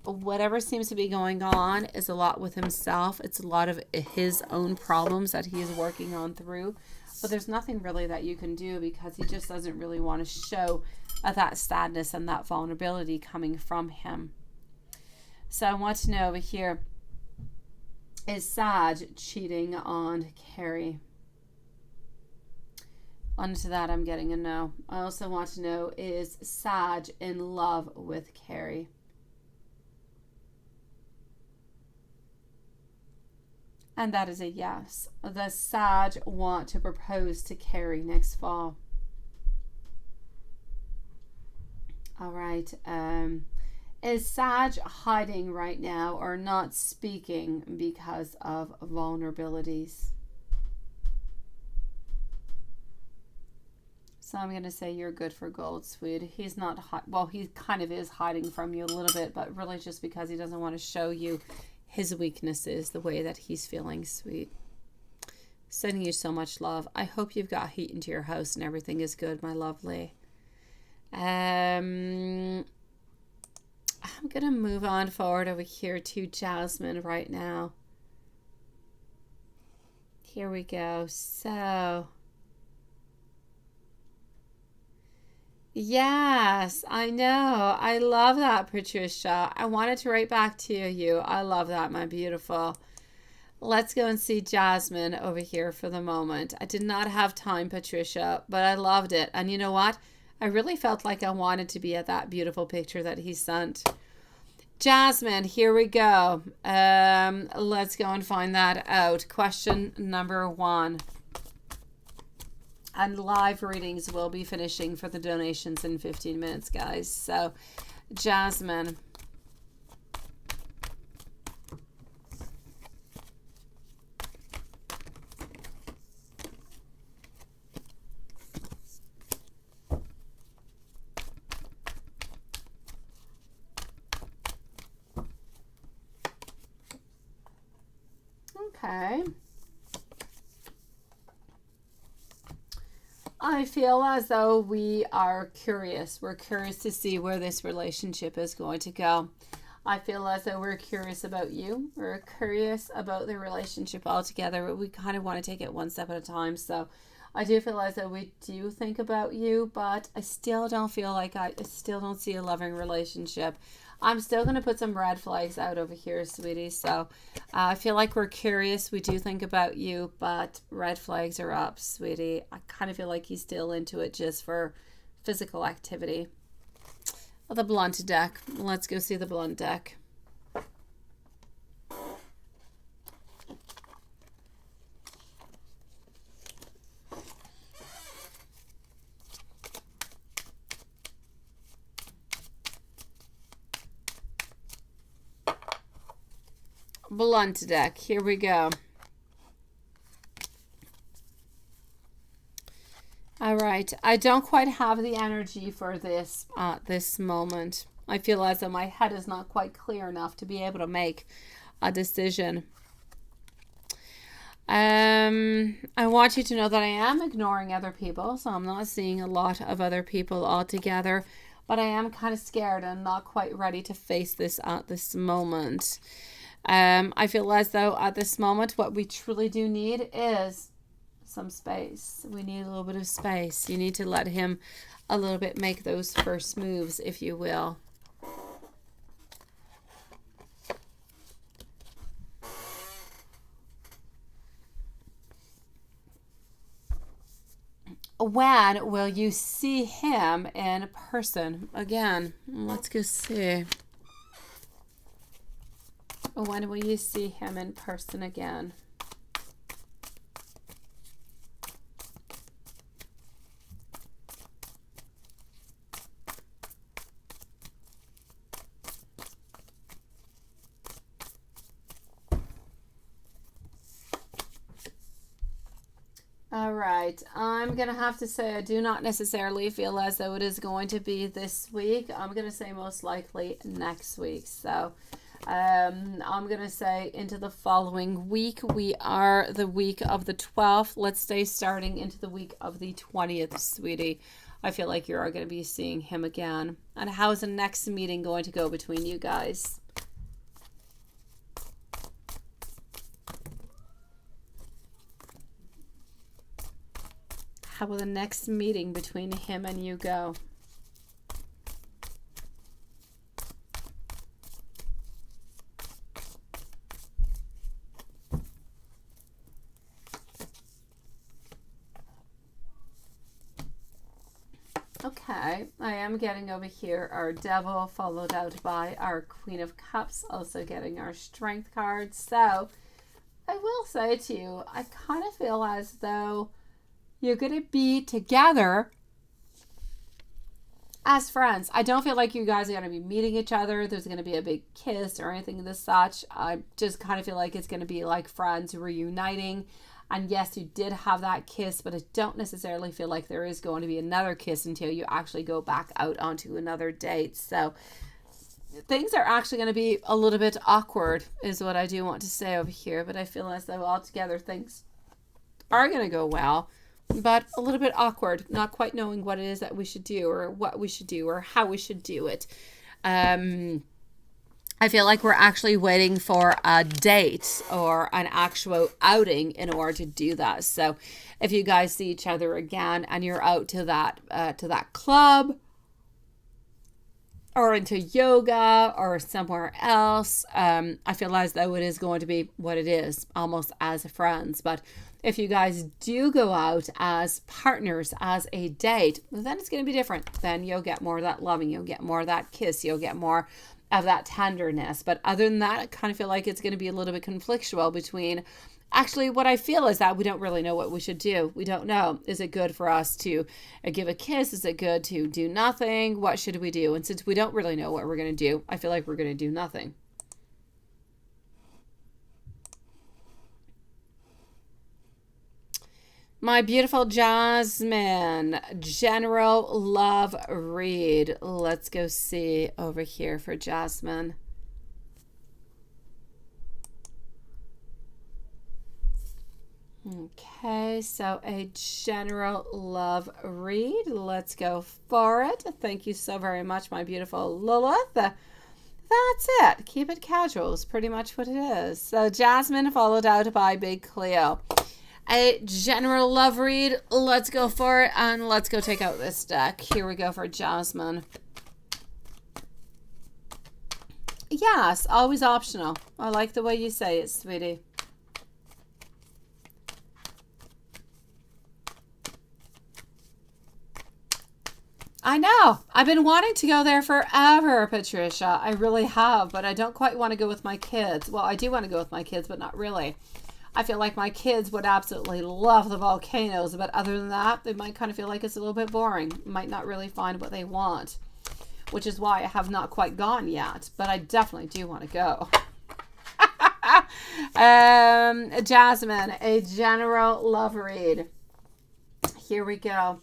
whatever seems to be going on is a lot with himself. It's a lot of his own problems that he is working on through. But there's nothing really that you can do because he just doesn't really want to show that sadness and that vulnerability coming from him. So I want to know over here, is Sag cheating on Carrie? Onto that, I'm getting a no. I also want to know, is Sag in love with Carrie? And that is a yes. Does Sag want to propose to Carrie next fall? All right. Is Sag hiding right now or not speaking because of vulnerabilities? So I'm going to say you're good for gold, sweet. He's not, well, he kind of is hiding from you a little bit, but really just because he doesn't want to show you his weaknesses the way that he's feeling, sweet. Sending you so much love. I hope you've got heat into your house and everything is good, my lovely. I'm going to move on forward over here to Jasmine right now. Here we go. So, yes, I know. I love that, Patricia. I wanted to write back to you. I love that, my beautiful. Let's go and see Jasmine over here for the moment. I did not have time, Patricia, but I loved it. And you know what? I really felt like I wanted to be at that beautiful picture that he sent. Jasmine, here we go. Let's go and find that out. Question number 1. And live readings will be finishing for the donations in 15 minutes, guys. So, Jasmine. Okay. I feel as though we are curious. We're curious to see where this relationship is going to go. I feel as though we're curious about you. We're curious about the relationship altogether, but we kind of want to take it one step at a time. So I do feel as though we do think about you, but I still don't feel like I still don't see a loving relationship. I'm still going to put some red flags out over here, sweetie. So I feel like we're curious. We do think about you, but red flags are up, sweetie. I kind of feel like he's still into it just for physical activity. The blunt deck. Let's go see the blunt deck. Blunt deck. Here we go. All right. I don't quite have the energy for this at this moment. I feel as though my head is not quite clear enough to be able to make a decision. I want you to know that I am ignoring other people, so I'm not seeing a lot of other people altogether, but I am kind of scared and not quite ready to face this at this moment. I feel as though at this moment what we truly do need is some space. We need a little bit of space. You need to let him a little bit make those first moves, if you will. When will you see him in person again? Let's go see. When will you see him in person again? All right, I'm going to have to say I do not necessarily feel as though it is going to be this week. I'm going to say most likely next week. So I'm going to say into the following week. We are the week of the 12th. Let's stay starting into the week of the 20th, sweetie. I feel like you are going to be seeing him again. And how's the next meeting going to go between you guys? How will the next meeting between him and you go? Okay, I am getting over here our Devil, followed out by our Queen of Cups, also getting our Strength card. So I will say to you, I kind of feel as though you're going to be together as friends. I don't feel like you guys are going to be meeting each other. There's going to be a big kiss or anything of this such. I just kind of feel like it's going to be like friends reuniting. And yes, you did have that kiss, but I don't necessarily feel like there is going to be another kiss until you actually go back out onto another date. So things are actually going to be a little bit awkward is what I do want to say over here. But I feel as though altogether things are going to go well, but a little bit awkward, not quite knowing what it is that we should do or what we should do or how we should do it. I feel like we're actually waiting for a date or an actual outing in order to do that. So if you guys see each other again and you're out to that club or into yoga or somewhere else, I feel as though it is going to be what it is, almost as friends. But if you guys do go out as partners, as a date, then it's going to be different. Then you'll get more of that loving, you'll get more of that kiss, you'll get more of that tenderness. But other than that, I kind of feel like it's going to be a little bit conflictual between, actually what I feel is that we don't really know what we should do. We don't know. Is it good for us to give a kiss? Is it good to do nothing? What should we do? And since we don't really know what we're going to do, I feel like we're going to do nothing. My beautiful Jasmine, general love read. Let's go see over here for Jasmine. Okay, so a general love read. Let's go for it. Thank you so very much, my beautiful Lilith. That's it. Keep it casual is pretty much what it is. So Jasmine followed out by Big Cleo. A general love read. Let's go for it, and let's go take out this deck. Here we go for Jasmine. Yes, always optional. I like the way you say it, sweetie. I know. I've been wanting to go there forever, Patricia. I really have, but I don't quite want to go with my kids. Well, I do want to go with my kids, but not really. I feel like my kids would absolutely love the volcanoes, but other than that, they might kind of feel like it's a little bit boring. Might not really find what they want, which is why I have not quite gone yet, but I definitely do want to go. Jasmine, a general love read. Here we go.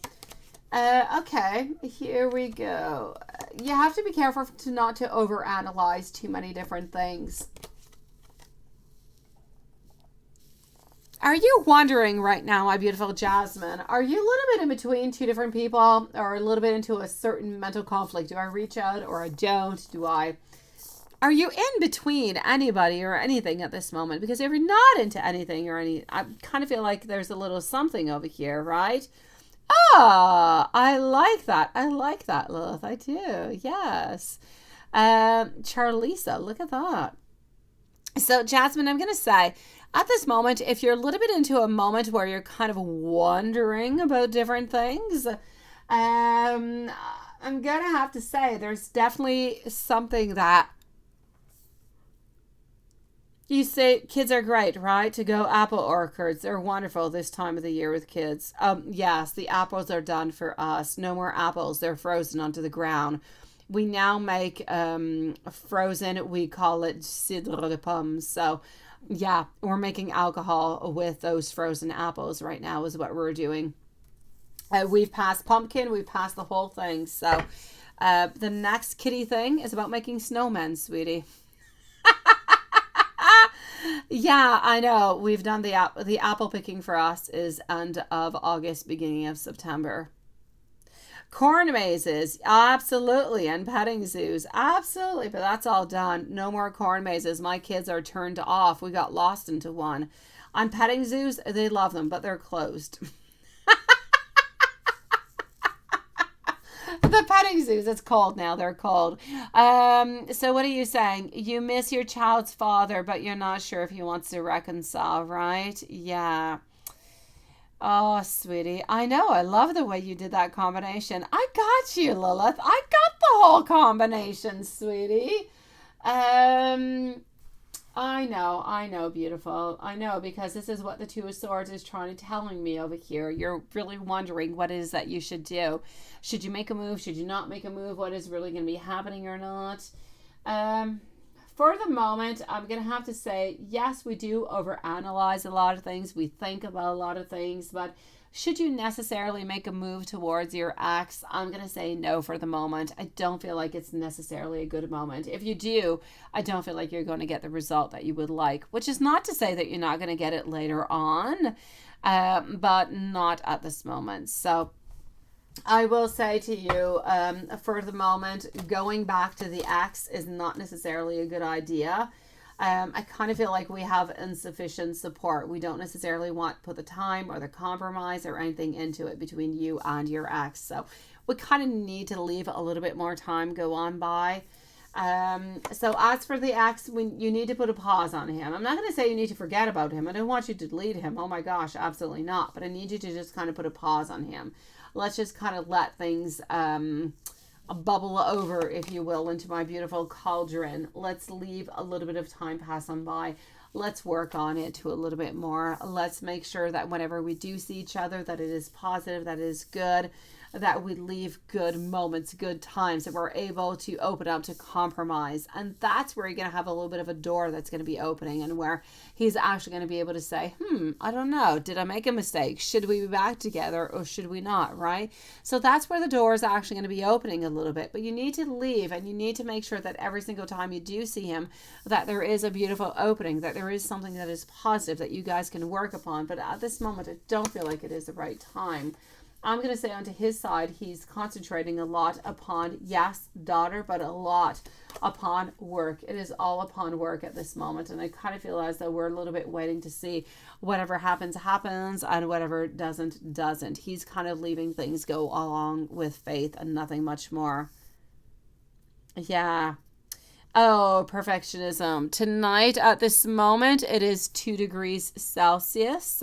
Okay, here we go. You have to be careful not to overanalyze too many different things. Are you wondering right now, my beautiful Jasmine, are you a little bit in between two different people, or a little bit into a certain mental conflict? Do I reach out or I don't? Are you in between anybody or anything at this moment? Because if you're not into anything or I kind of feel like there's a little something over here, right? Ah, I like that. I like that, Lilith. I do. Yes. Charlisa, look at that. So, Jasmine, I'm going to say, at this moment, if you're a little bit into a moment where you're kind of wondering about different things, I'm going to have to say there's definitely something that you say kids are great, right? To go apple orchards. They're wonderful this time of the year with kids. Yes, the apples are done for us. No more apples. They're frozen onto the ground. We now make frozen, we call it cidre de pommes. So, yeah, we're making alcohol with those frozen apples right now is what we're doing. We've passed pumpkin. We've passed the whole thing. So, the next kitty thing is about making snowmen, sweetie. Yeah, I know. We've done the apple picking for us is end of August, beginning of September. Corn mazes, absolutely, and petting zoos, absolutely, but that's all done. No more corn mazes. My kids are turned off. We got lost into one. On petting zoos, they love them, but they're closed. The petting zoos, it's called now. They're called. So what are you saying? You miss your child's father, but you're not sure if he wants to reconcile, right? Yeah. Oh, sweetie. I know. I love the way you did that combination. I got you, Lilith. I got the whole combination, sweetie. I know, beautiful. I know, because this is what the Two of Swords is telling me over here. You're really wondering what it is that you should do. Should you make a move? Should you not make a move? What is really going to be happening or not? For the moment, I'm going to have to say, yes, we do overanalyze a lot of things. We think about a lot of things, but should you necessarily make a move towards your ex? I'm going to say no for the moment. I don't feel like it's necessarily a good moment. If you do, I don't feel like you're going to get the result that you would like, which is not to say that you're not going to get it later on, but not at this moment. So I will say to you, for the moment, going back to the ex is not necessarily a good idea. I kind of feel like we have insufficient support. We don't necessarily want to put the time or the compromise or anything into it between you and your ex. So we kind of need to leave a little bit more time go on by. So as for the ex, you need to put a pause on him. I'm not going to say you need to forget about him. I don't want you to delete him. Oh my gosh, absolutely not. But I need you to just kind of put a pause on him. Let's just kind of let things bubble over, if you will, into my beautiful cauldron. Let's leave a little bit of time pass on by. Let's work on it to a little bit more. Let's make sure that whenever we do see each other, that it is positive, that it is good, that we leave good moments, good times, that we're able to open up to compromise. And that's where you're going to have a little bit of a door that's going to be opening, and where he's actually going to be able to say, I don't know, did I make a mistake? Should we be back together or should we not, right? So that's where the door is actually going to be opening a little bit. But you need to leave, and you need to make sure that every single time you do see him, that there is a beautiful opening, that there is something that is positive that you guys can work upon. But at this moment, I don't feel like it is the right time. I'm going to say onto his side, he's concentrating a lot upon, yes, daughter, but a lot upon work. It is all upon work at this moment. And I kind of feel as though we're a little bit waiting to see whatever happens, happens, and whatever doesn't, doesn't. He's kind of leaving things go along with faith and nothing much more. Yeah. Oh, perfectionism. Tonight at this moment, it is 2 degrees Celsius.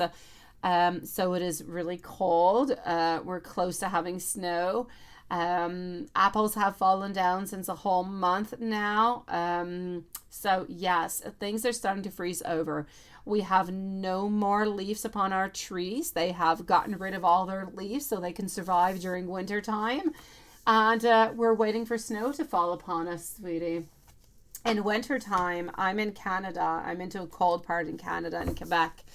So it is really cold. We're close to having snow. Apples have fallen down since a whole month now. So yes, things are starting to freeze over. We have no more leaves upon our trees. They have gotten rid of all their leaves so they can survive during winter time. And we're waiting for snow to fall upon us, sweetie. In wintertime, I'm in Canada. I'm into a cold part in Canada, in Quebec.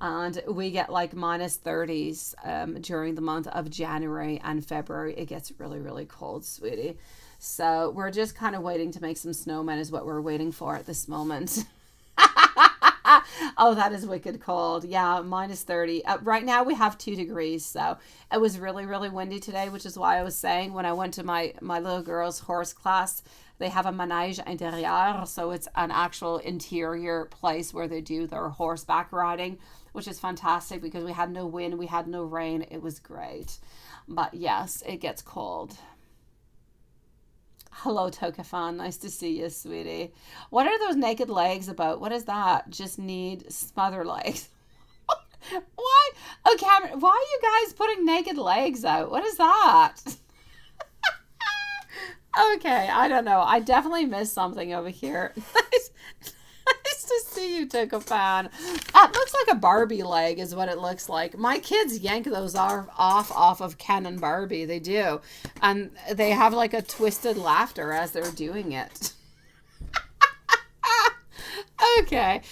And we get like minus 30s during the month of January and February. It gets really, really cold, sweetie. So we're just kind of waiting to make some snowmen is what we're waiting for at this moment. Oh, that is wicked cold. Yeah, minus 30. Right now we have 2 degrees. So it was really, really windy today, which is why I was saying when I went to my little girl's horse class, they have a manège intérieur. So it's an actual interior place where they do their horseback riding, which is fantastic because we had no wind, we had no rain. It was great. But yes, it gets cold. Hello, Tokafan. Nice to see you, sweetie. What are those naked legs about? What is that? Just need smother legs. Why? Oh, Cameron, why are you guys putting naked legs out? What is that? Okay, I don't know. I definitely missed something over here. Nice to see you, Tokafan. It looks like a Barbie leg is what it looks like. My kids yank those off of Ken and Barbie. They do. And they have like a twisted laughter as they're doing it. Okay.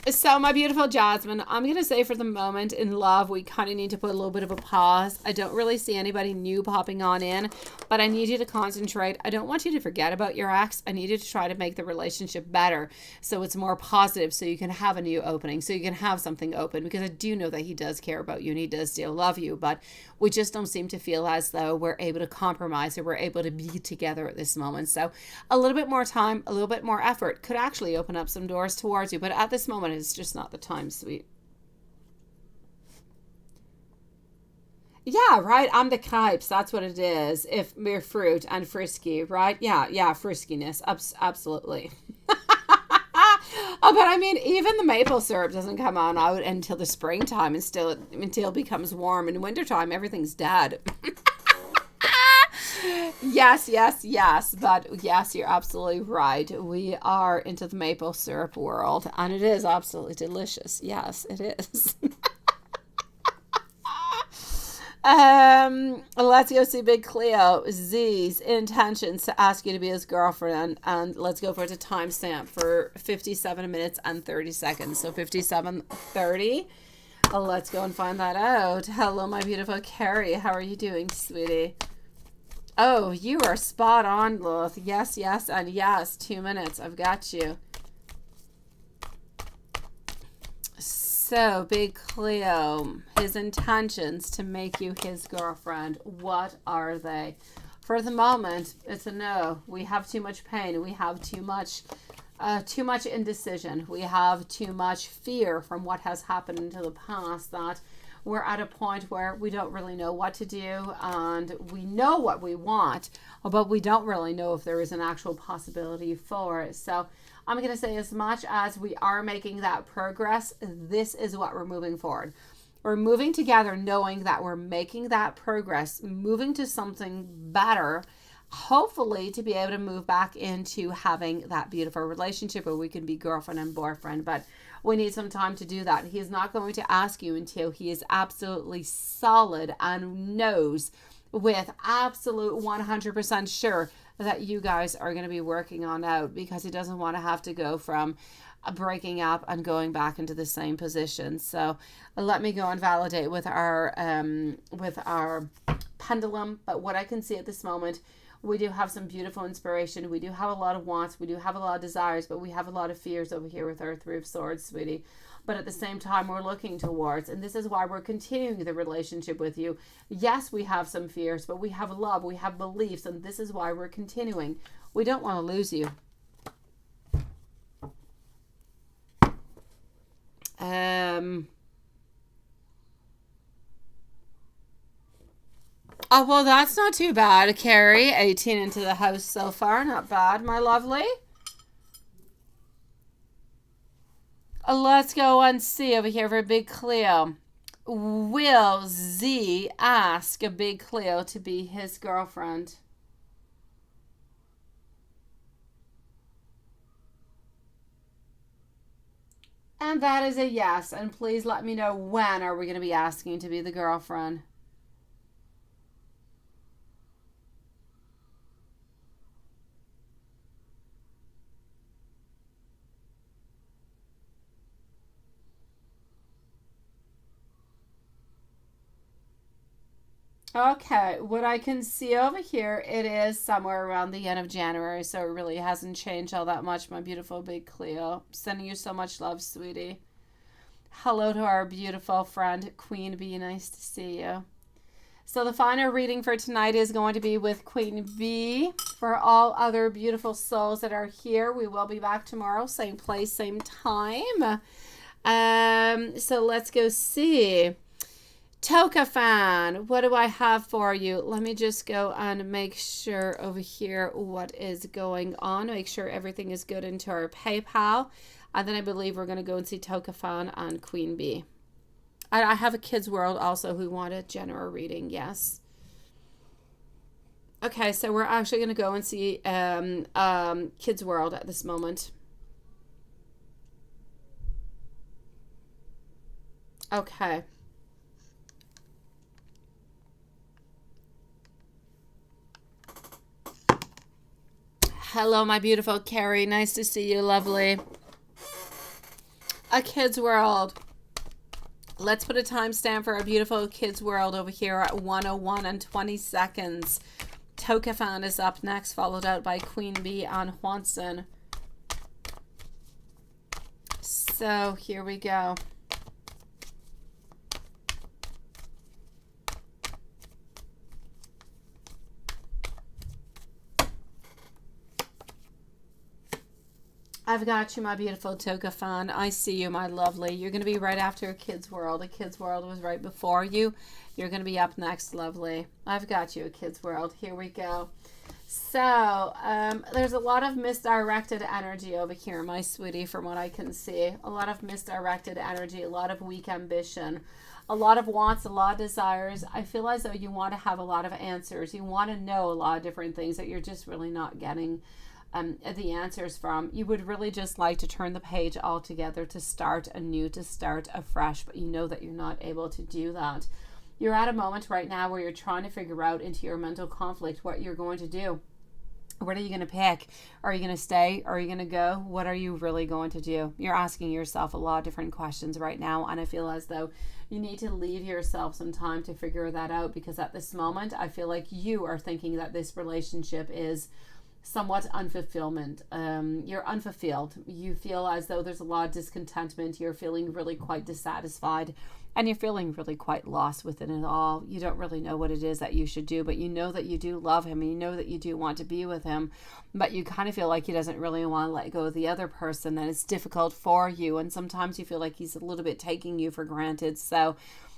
So my beautiful Jasmine, I'm going to say for the moment in love, we kind of need to put a little bit of a pause. I don't really see anybody new popping on in, but I need you to concentrate. I don't want you to forget about your ex. I need you to try to make the relationship better so it's more positive so you can have a new opening, so you can have something open, because I do know that he does care about you and he does still love you, but we just don't seem to feel as though we're able to compromise or we're able to be together at this moment. So a little bit more time, a little bit more effort could actually open up some doors towards you, but at this moment, it's just not the time, sweet. Yeah, right. I'm the cripes. That's what it is. If we're fruit and frisky, right? Yeah, friskiness. Absolutely. Oh, but I mean, even the maple syrup doesn't come on out until the springtime and still until it becomes warm. In wintertime, everything's dead. Yes. But yes, you're absolutely right. We are into the maple syrup world, and it is absolutely delicious. Yes, it is. Let's go see Big Cleo. Z's intentions to ask you to be his girlfriend, and let's go for the timestamp for 57 minutes and 30 seconds. So 57:30. Let's go and find that out. Hello, my beautiful Carrie. How are you doing, sweetie? Oh, you are spot on, Lilith. Yes, and yes. 2 minutes. I've got you. So, Big Cleo, his intentions to make you his girlfriend, what are they? For the moment, it's a no. We have too much pain. We have too much indecision. We have too much fear from what has happened into the past, that we're at a point where we don't really know what to do, and we know what we want, but we don't really know if there is an actual possibility for it. So I'm going to say, as much as we are making that progress, this is what we're moving forward. We're moving together knowing that we're making that progress, moving to something better, hopefully to be able to move back into having that beautiful relationship where we can be girlfriend and boyfriend. But we need some time to do that. He is not going to ask you until he is absolutely solid and knows with absolute 100% sure that you guys are going to be working on out, because he doesn't want to have to go from breaking up and going back into the same position. So let me go and validate with our pendulum. But what I can see at this moment, We do have some beautiful inspiration. We do have a lot of wants. We do have a lot of desires, but we have a lot of fears over here with our Three of Swords, sweetie. But at the same time, we're looking towards, and this is why we're continuing the relationship with you. Yes, we have some fears, but we have love, we have beliefs, and this is why we're continuing. We don't want to lose you. Oh, well, that's not too bad, Carrie. 18 into the house so far. Not bad, my lovely. Let's go and see over here for Big Cleo. Will Z ask a Big Cleo to be his girlfriend? And that is a yes. And please let me know, when are we going to be asking to be the girlfriend? Okay, what I can see over here, it is somewhere around the end of January, so it really hasn't changed all that much, my beautiful Big Cleo. Sending you so much love, sweetie. Hello to our beautiful friend, Queen Bee. Nice to see you. So the final reading for tonight is going to be with Queen Bee. For all other beautiful souls that are here, we will be back tomorrow, same place, same time. So let's go see. Toka fan, what do I have for you? Let me just go and make sure over here what is going on. Make sure everything is good into our PayPal. And then I believe we're going to go and see Toka fan and Queen Bee. I have a Kids World also who want a general reading, yes. Okay, so we're actually going to go and see Kids World at this moment. Okay. Hello, my beautiful Carrie. Nice to see you, lovely. A Kids World. Let's put a timestamp for our beautiful Kids World over here at 1:01 and 20 seconds. Toka fan is up next, followed out by Queen Bee and Hwanson. So here we go. I've got you, my beautiful Toka fan. I see you, my lovely. You're going to be right after a Kids World. A Kids World was right before you. You're going to be up next, lovely. I've got you, a Kids World. Here we go. So, there's a lot of misdirected energy over here, my sweetie, from what I can see. A lot of misdirected energy, a lot of weak ambition, a lot of wants, a lot of desires. I feel as though you want to have a lot of answers. You want to know a lot of different things that you're just really not getting the answers from. You would really just like to turn the page altogether, to start anew, to start afresh, but you know that you're not able to do that. You're at a moment right now where you're trying to figure out into your mental conflict what you're going to do. What are you going to pick? Are you going to stay? Are you going to go? What are you really going to do? You're asking yourself a lot of different questions right now, and I feel as though you need to leave yourself some time to figure that out, because at this moment I feel like you are thinking that this relationship is somewhat unfulfillment. You're unfulfilled. You feel as though there's a lot of discontentment. You're feeling really quite dissatisfied, and you're feeling really quite lost within it all. You don't really know what it is that you should do, but you know that you do love him, and you know that you do want to be with him, but you kind of feel like he doesn't really want to let go of the other person, and it's difficult for you, and sometimes you feel like he's a little bit taking you for granted. So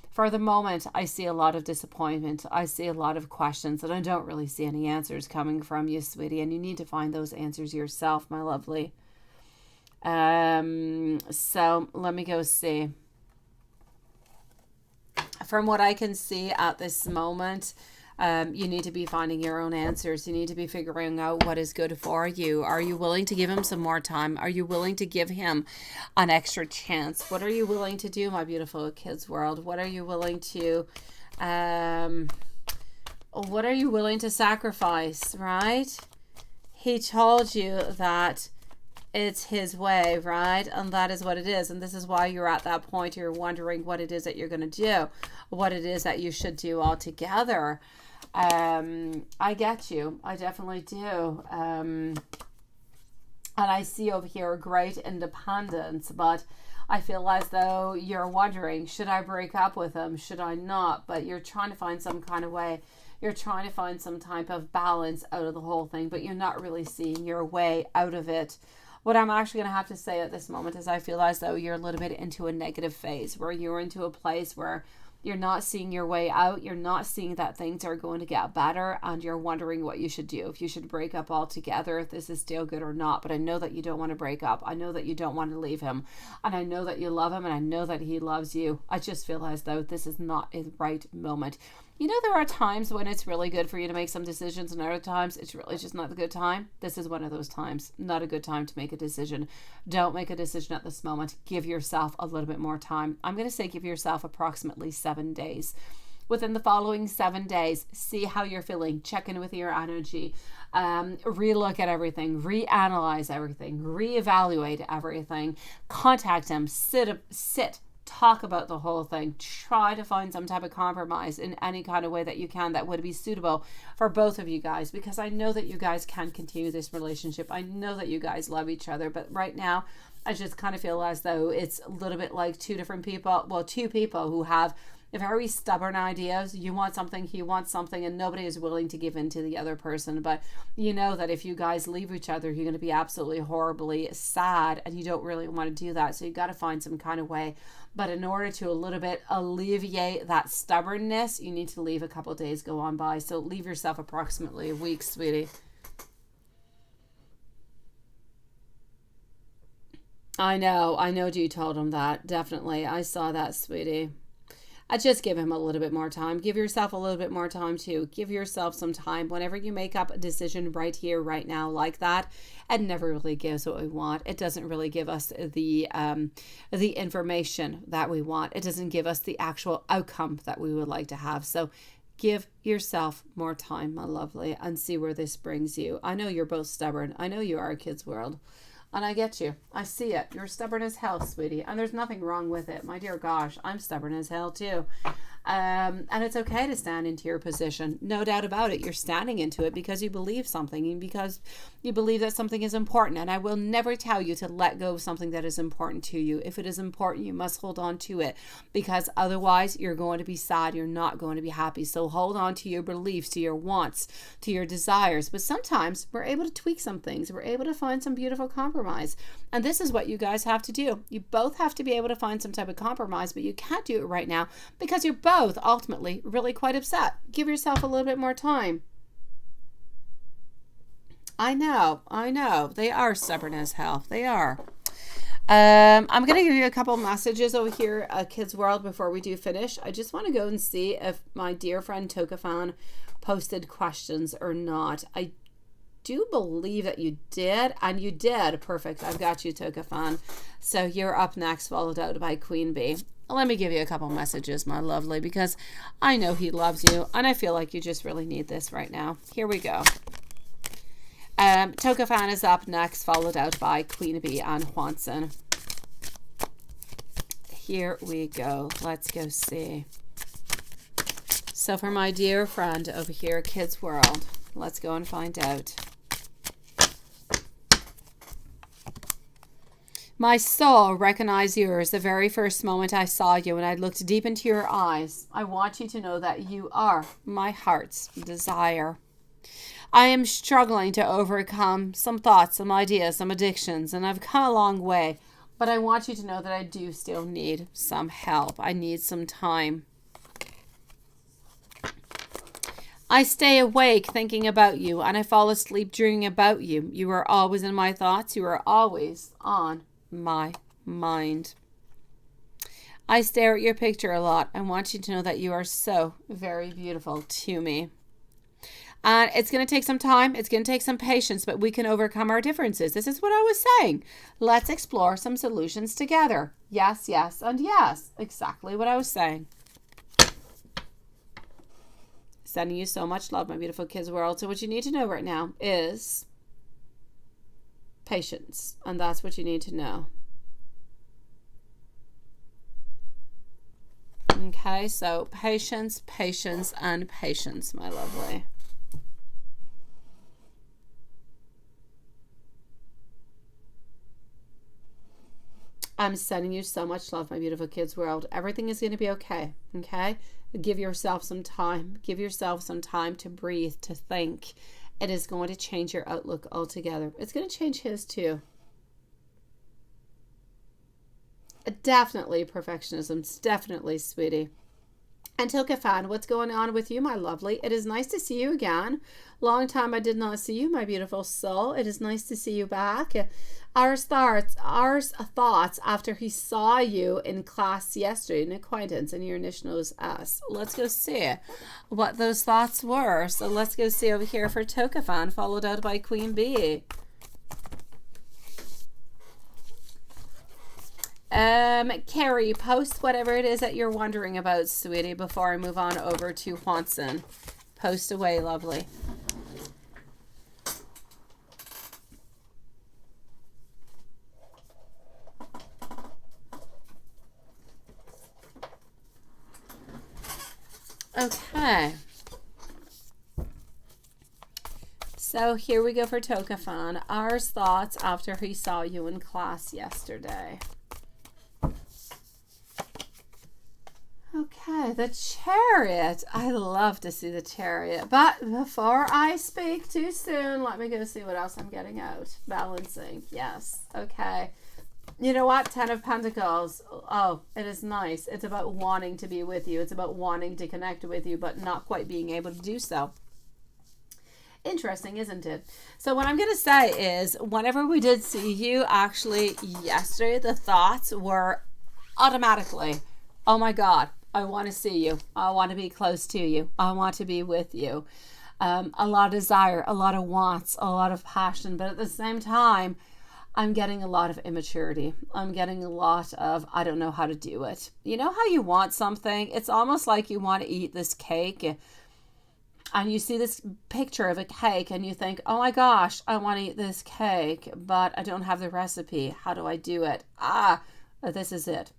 for the moment, I see a lot of disappointment. I see a lot of questions, and I don't really see any answers coming from you, sweetie. And you need to find those answers yourself, my lovely. So let me go see. From what I can see at this moment, you need to be finding your own answers. You need to be figuring out what is good for you. Are you willing to give him some more time? Are you willing to give him an extra chance? What are you willing to do, my beautiful Kids World? What are you willing to sacrifice, right? He told you that it's his way, right? And that is what it is. And this is why you're at that point. You're wondering what it is that you're going to do, what it is that you should do altogether. I get you. I definitely do. And I see over here great independence, but I feel as though you're wondering, should I break up with him? Should I not? But you're trying to find some kind of way. You're trying to find some type of balance out of the whole thing, but you're not really seeing your way out of it. What I'm actually going to have to say at this moment is I feel as though you're a little bit into a negative phase, where you're into a place where you're not seeing your way out. You're not seeing that things are going to get better, and you're wondering what you should do. If you should break up altogether, if this is still good or not. But I know that you don't want to break up. I know that you don't want to leave him. And I know that you love him, and I know that he loves you. I just feel as though this is not a right moment. You know, there are times when it's really good for you to make some decisions, and other times it's really just not a good time. This is one of those times. Not a good time to make a decision. Don't make a decision at this moment. Give yourself a little bit more time. I'm going to say give yourself approximately 7 days. Within the following 7 days, see how you're feeling. Check in with your energy. Relook at everything. Reanalyze everything. Reevaluate everything. Contact him. Sit. Talk about the whole thing. Try to find some type of compromise in any kind of way that you can that would be suitable for both of you guys, because I know that you guys can continue this relationship. I know that you guys love each other, but right now I just kind of feel as though it's a little bit like two people who have very stubborn ideas. You want something, he wants something, and nobody is willing to give in to the other person. But you know that if you guys leave each other, you're going to be absolutely horribly sad, and you don't really want to do that. So you got to find some kind of way. But in order to a little bit alleviate that stubbornness, you need to leave a couple of days go on by. So leave yourself approximately a week, sweetie. I know you told him that. Definitely. I saw that, sweetie. I just give him a little bit more time. Give yourself a little bit more time too. Give yourself some time. Whenever you make up a decision right here, right now, like that, it never really gives what we want. It doesn't really give us the information that we want. It doesn't give us the actual outcome that we would like to have. So give yourself more time, my lovely, and see where this brings you. I know you're both stubborn. I know you are a kid's world. And I get you. I see it. You're stubborn as hell, sweetie. And there's nothing wrong with it. My dear gosh, I'm stubborn as hell too. And it's okay to stand into your position. No doubt about it. You're standing into it because you believe something and because you believe that something is important. And I will never tell you to let go of something that is important to you. If it is important, you must hold on to it, because otherwise you're going to be sad. You're not going to be happy. So hold on to your beliefs, to your wants, to your desires. But sometimes we're able to tweak some things. We're able to find some beautiful compromise. And this is what you guys have to do. You both have to be able to find some type of compromise, but you can't do it right now because you're both ultimately really quite upset. Give yourself a little bit more time. I know. They are stubborn as hell. They are. I'm going to give you a couple messages over here at Kids World before we do finish. I just want to go and see if my dear friend Tokafan posted questions or not. I do believe that you did, and you did. Perfect. I've got you, Tokafan. So you're up next, followed out by Queen Bee. Let me give you a couple messages, my lovely, because I know he loves you, and I feel like you just really need this right now. Here we go. Tokafan is up next, followed out by Queen Bee and Hwanson. Here we go. Let's go see. So for my dear friend over here, Kids World, let's go and find out. My soul recognized yours the very first moment I saw you, and I looked deep into your eyes. I want you to know that you are my heart's desire. I am struggling to overcome some thoughts, some ideas, some addictions, and I've come a long way. But I want you to know that I do still need some help. I need some time. I stay awake thinking about you, and I fall asleep dreaming about you. You are always in my thoughts. You are always on my mind. I stare at your picture a lot. I want you to know that you are so very beautiful to me. And it's going to take some time. It's going to take some patience, but we can overcome our differences. This is what I was saying. Let's explore some solutions together. Yes, yes, and yes. Exactly what I was saying. Sending you so much love, my beautiful Kids World. So what you need to know right now is patience. And that's what you need to know. Okay, so patience, patience, and patience, my lovely. I'm sending you so much love, my beautiful kids world. Everything is going to be okay, okay? Give yourself some time. Give yourself some time to breathe, to think. It is going to change your outlook altogether. It's going to change his too. Definitely perfectionism. Definitely, sweetie. And Tokafan, what's going on with you, my lovely? It is nice to see you again. Long time I did not see you, my beautiful soul. It is nice to see you back. Our thoughts after he saw you in class yesterday, an acquaintance, and your initial is S. Let's go see what those thoughts were. So let's go see over here for Tokafan, followed out by Queen Bee. Carrie, post whatever it is that you're wondering about, sweetie, before I move on over to Hwanson. Post away, lovely. Okay. So here we go for Tokafan. Our thoughts after he saw you in class yesterday. Okay, the Chariot. I love to see the Chariot. But before I speak too soon, let me go see what else I'm getting out. Balancing. Yes. Okay. You know what? 10 of Pentacles. Oh, it is nice. It's about wanting to be with you. It's about wanting to connect with you, but not quite being able to do so. Interesting, isn't it? So what I'm going to say is, whenever we did see you actually yesterday, the thoughts were automatically, oh my God, I want to see you. I want to be close to you. I want to be with you. A lot of desire, a lot of wants, a lot of passion. But at the same time, I'm getting a lot of immaturity. I'm getting a lot of, I don't know how to do it. You know how you want something? It's almost like you want to eat this cake and you see this picture of a cake and you think, oh my gosh, I want to eat this cake, but I don't have the recipe. How do I do it? This is it.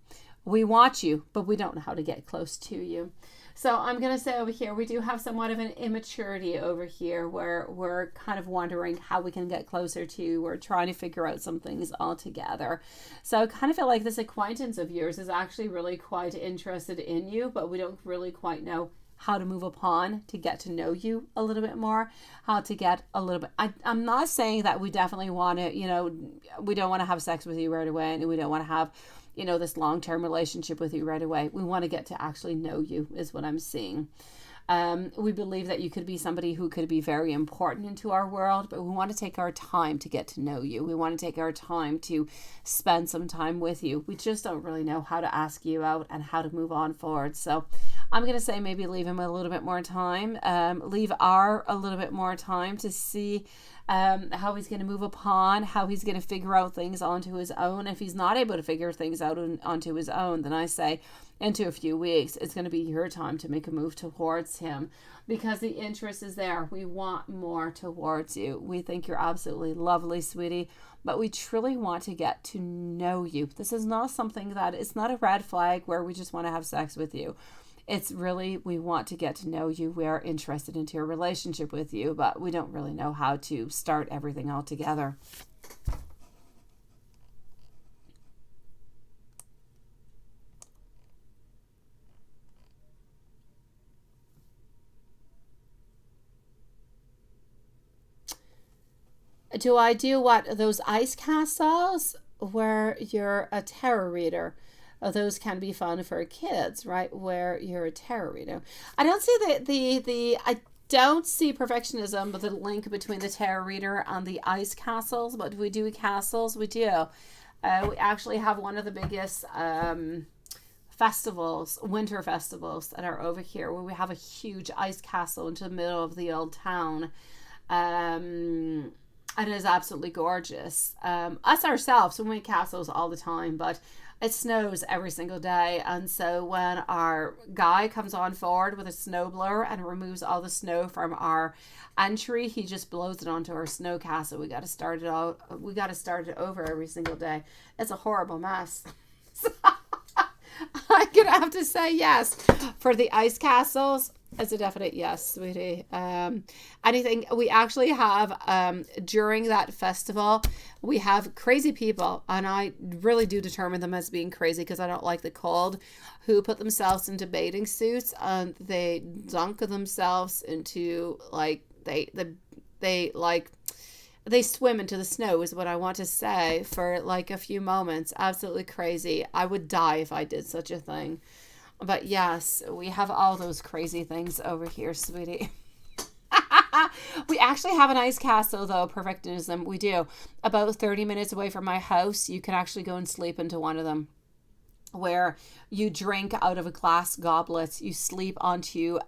We want you, but we don't know how to get close to you. So I'm going to say over here, we do have somewhat of an immaturity over here where we're kind of wondering how we can get closer to you. We're trying to figure out some things all together. So I kind of feel like this acquaintance of yours is actually really quite interested in you, but we don't really quite know how to move upon to get to know you a little bit more, how to get a little bit. I'm not saying that we definitely want to, we don't want to have sex with you right away, and we don't want to have, this long-term relationship with you right away. We want to get to actually know you is what I'm seeing. We believe that you could be somebody who could be very important into our world, but we want to take our time to get to know you. We want to take our time to spend some time with you. We just don't really know how to ask you out and how to move on forward. So I'm going to say maybe leave him a little bit more time. Leave R a little bit more time to see how he's going to move upon, how he's going to figure out things onto his own. If he's not able to figure things out onto his own, then I say into a few weeks, it's going to be your time to make a move towards him, because the interest is there. We want more towards you. We think you're absolutely lovely, sweetie, but we truly want to get to know you. This is not something that, it's not a red flag where we just want to have sex with you. It's really, we want to get to know you. We are interested into a relationship with you, but we don't really know how to start everything all together. Do I do what? Those ice castles where you're a tarot reader? Those can be fun for kids, right? Where you're a tarot reader. I don't see I don't see perfectionism, but the link between the tarot reader and the ice castles. But we do castles. We do. We actually have one of the biggest festivals, winter festivals that are over here, where we have a huge ice castle into the middle of the old town. And it is absolutely gorgeous. Us ourselves, we make castles all the time, but it snows every single day. And so when our guy comes on forward with a snowblower and removes all the snow from our entry, he just blows it onto our snow castle. We got to start it out. We got to start it over every single day. It's a horrible mess. I I'm gonna have to say yes. For the ice castles, it's a definite yes, sweetie. Anything we actually have during that festival, we have crazy people, and I really do determine them as being crazy because I don't like the cold, who put themselves into bathing suits and they dunk themselves into like they swim into the snow is what I want to say for like a few moments. Absolutely crazy. I would die if I did such a thing. But yes, we have all those crazy things over here, sweetie. We actually have an ice castle, though, perfectionism. We do. About 30 minutes away from my house, you can actually go and sleep into one of them, where you drink out of a glass goblet, you sleep onto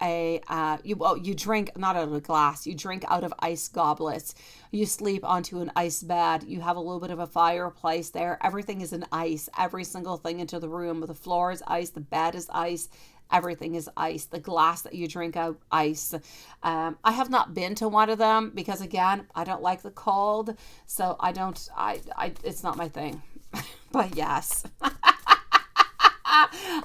you drink not out of a glass, you drink out of ice goblets, you sleep onto an ice bed, you have a little bit of a fireplace there, everything is in ice, every single thing into the room, the floor is ice, the bed is ice, everything is ice, the glass that you drink out, ice. I have not been to one of them because, again, I don't like the cold, so I it's not my thing. But yes.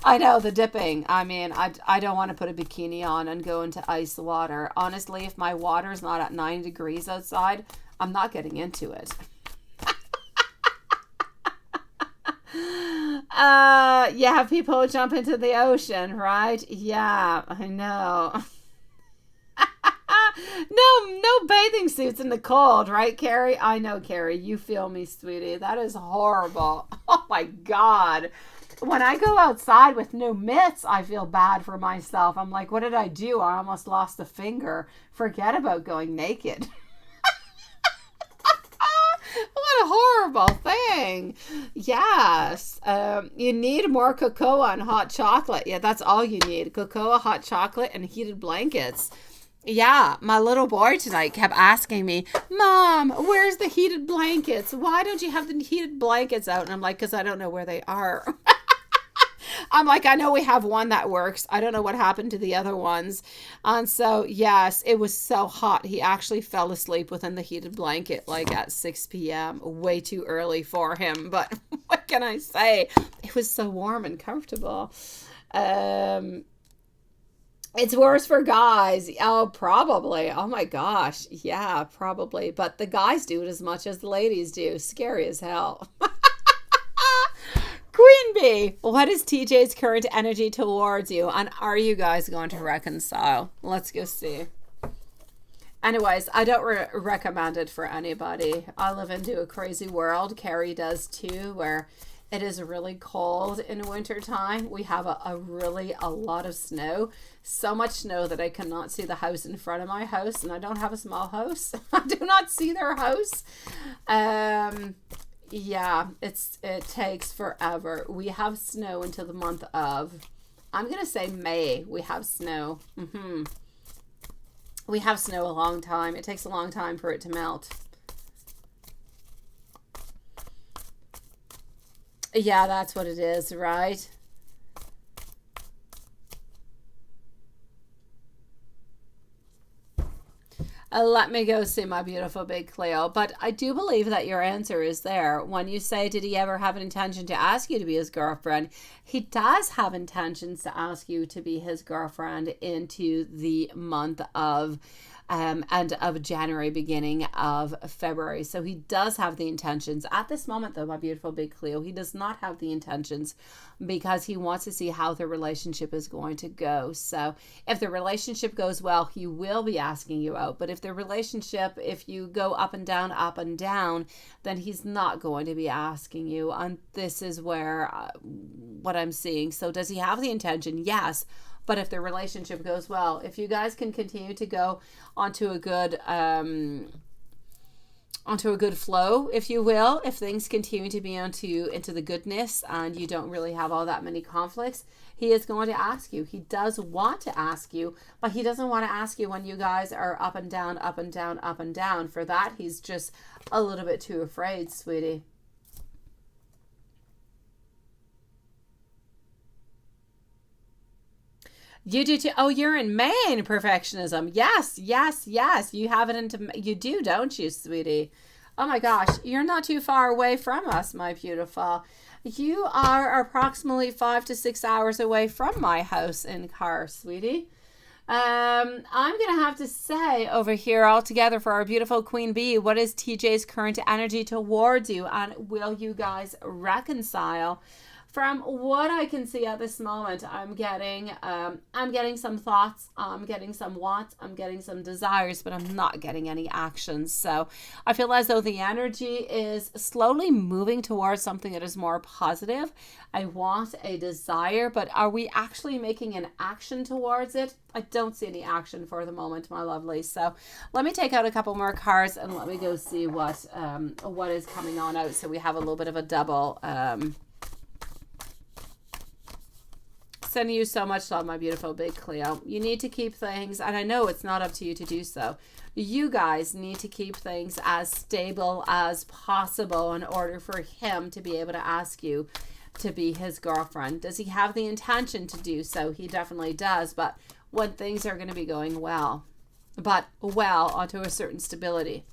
I know, the dipping. I mean, I don't want to put a bikini on and go into ice water. Honestly, if my water's not at 9 degrees outside, I'm not getting into it. You have people jump into the ocean, right? Yeah, I know. No bathing suits in the cold, right, Carrie? I know, Carrie. You feel me, sweetie. That is horrible. Oh, my God. When I go outside with no mitts, I feel bad for myself. I'm like, what did I do? I almost lost a finger. Forget about going naked. What a horrible thing. Yes. You need more cocoa and hot chocolate. Yeah, that's all you need. Cocoa, hot chocolate, and heated blankets. Yeah, my little boy tonight kept asking me, Mom, where's the heated blankets? Why don't you have the heated blankets out? And I'm like, because I don't know where they are. I'm like, I know we have one that works. I don't know what happened to the other ones. And so, yes, it was so hot. He actually fell asleep within the heated blanket like at 6 p.m. Way too early for him. But what can I say? It was so warm and comfortable. It's worse for guys. Oh, probably. Oh, my gosh. Yeah, probably. But the guys do it as much as the ladies do. Scary as hell. Queen Bee, what is TJ's current energy towards you? And are you guys going to reconcile? Let's go see. Anyways, I don't recommend it for anybody. I live into a crazy world. Carrie does too, where it is really cold in winter time. We have a lot of snow. So much snow that I cannot see the house in front of my house. And I don't have a small house. I do not see their house. Yeah, it takes forever. We have snow until the month of, I'm going to say May. We have snow. We have snow a long time. It takes a long time for it to melt. Yeah, that's what it is, right? Let me go see my beautiful big Cleo. But I do believe that your answer is there. When you say, did he ever have an intention to ask you to be his girlfriend? He does have intentions to ask you to be his girlfriend into the month of end of January, beginning of February. So he does have the intentions. At this moment, though, my beautiful big Cleo, he does not have the intentions because he wants to see how the relationship is going to go. So if the relationship goes well, he will be asking you out. But if the relationship, if you go up and down, then he's not going to be asking you. And this is where what I'm seeing. So does he have the intention? Yes. But if the relationship goes well, if you guys can continue to go onto a good flow, if you will, if things continue to be into the goodness and you don't really have all that many conflicts, he is going to ask you. He does want to ask you, but he doesn't want to ask you when you guys are up and down, up and down, up and down. For that, he's just a little bit too afraid, sweetie. You do too. Oh, you're in Maine, perfectionism. Yes, yes, yes. You have it you do, don't you, sweetie? Oh my gosh, you're not too far away from us, my beautiful. You are approximately 5 to 6 hours away from my house and car, sweetie. I'm going to have to say over here altogether for our beautiful Queen Bee, what is TJ's current energy towards you, and will you guys reconcile? From what I can see at this moment, I'm getting some thoughts, I'm getting some wants, I'm getting some desires, but I'm not getting any actions. So I feel as though the energy is slowly moving towards something that is more positive. I want a desire, but are we actually making an action towards it? I don't see any action for the moment, my lovely. So let me take out a couple more cards and let me go see what is coming on out. So we have a little bit of a double. Sending you so much love, my beautiful big Cleo. You need to keep things, and I know it's not up to you to do so. You guys need to keep things as stable as possible in order for him to be able to ask you to be his girlfriend. Does he have the intention to do so? He definitely does, but when things are going to be going well, but well onto a certain stability.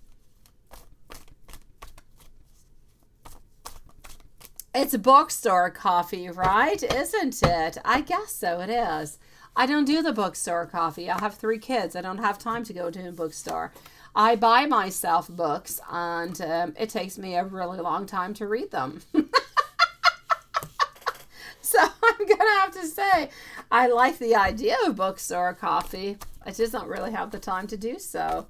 It's bookstore coffee, right? Isn't it? I guess so, it is. I don't do the bookstore coffee. I have 3 kids. I don't have time to go to a bookstore. I buy myself books, and it takes me a really long time to read them. So I'm going to have to say, I like the idea of bookstore coffee. I just don't really have the time to do so.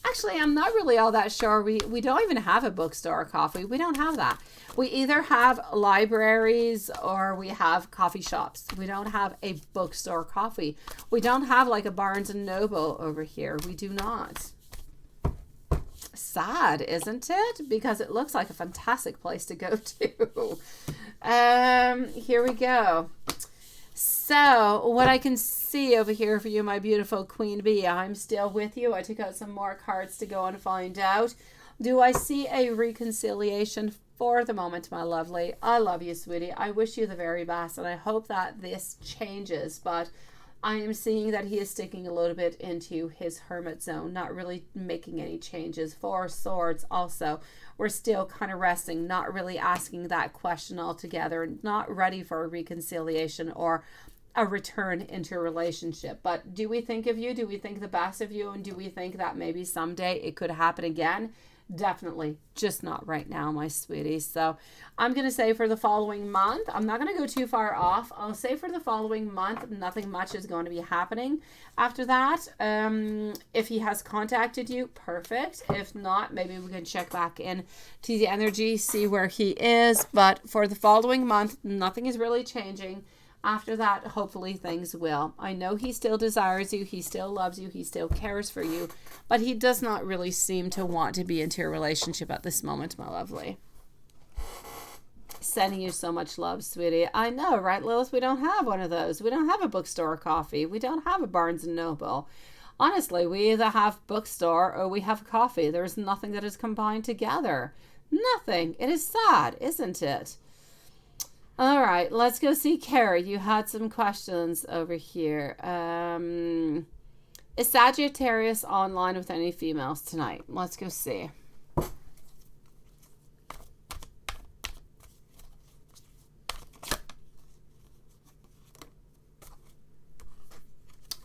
Actually, I'm not really all that sure. We don't even have a bookstore coffee. We don't have that. We either have libraries or we have coffee shops. We don't have a bookstore coffee. We don't have like a Barnes and Noble over here. We do not. Sad, isn't it? Because it looks like a fantastic place to go to. Here we go. So what I can see over here for you, my beautiful Queen Bee, I'm still with you. I took out some more cards to go and find out. Do I see a reconciliation for the moment, my lovely? I love you, sweetie. I wish you the very best, and I hope that this changes, but I am seeing that he is sticking a little bit into his hermit zone, not really making any changes. 4 Swords also. We're still kind of resting, not really asking that question altogether, not ready for a reconciliation or a return into a relationship. But do we think of you? Do we think the best of you? And do we think that maybe someday it could happen again? Definitely, just not right now, my sweetie. So I'm going to say for the following month, I'm not going to go too far off. I'll say for the following month, nothing much is going to be happening. After that, if he has contacted you, perfect. If not, maybe we can check back in to the energy, see where he is. But for the following month, nothing is really changing. After that, hopefully things will. I know he still desires you. He still loves you. He still cares for you. But he does not really seem to want to be into a relationship at this moment, my lovely. Sending you so much love, sweetie. I know, right, Lilith? We don't have one of those. We don't have a bookstore coffee. We don't have a Barnes and Noble. Honestly, we either have bookstore or we have coffee. There's nothing that is combined together. Nothing. It is sad, isn't it? All right, let's go see Carrie. You had some questions over here. Is Sagittarius online with any females tonight? Let's go see.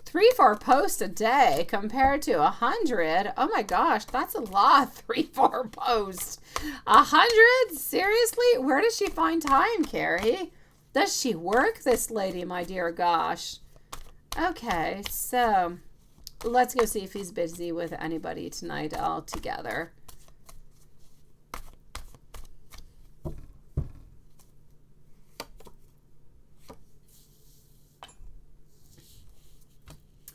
3-4 posts a day compared to 100. Oh my gosh, that's a lot. 3-4 posts. 100? Seriously? Where does she find time, Carrie? Does she work, this lady, my dear gosh? Okay, so let's go see if he's busy with anybody tonight altogether.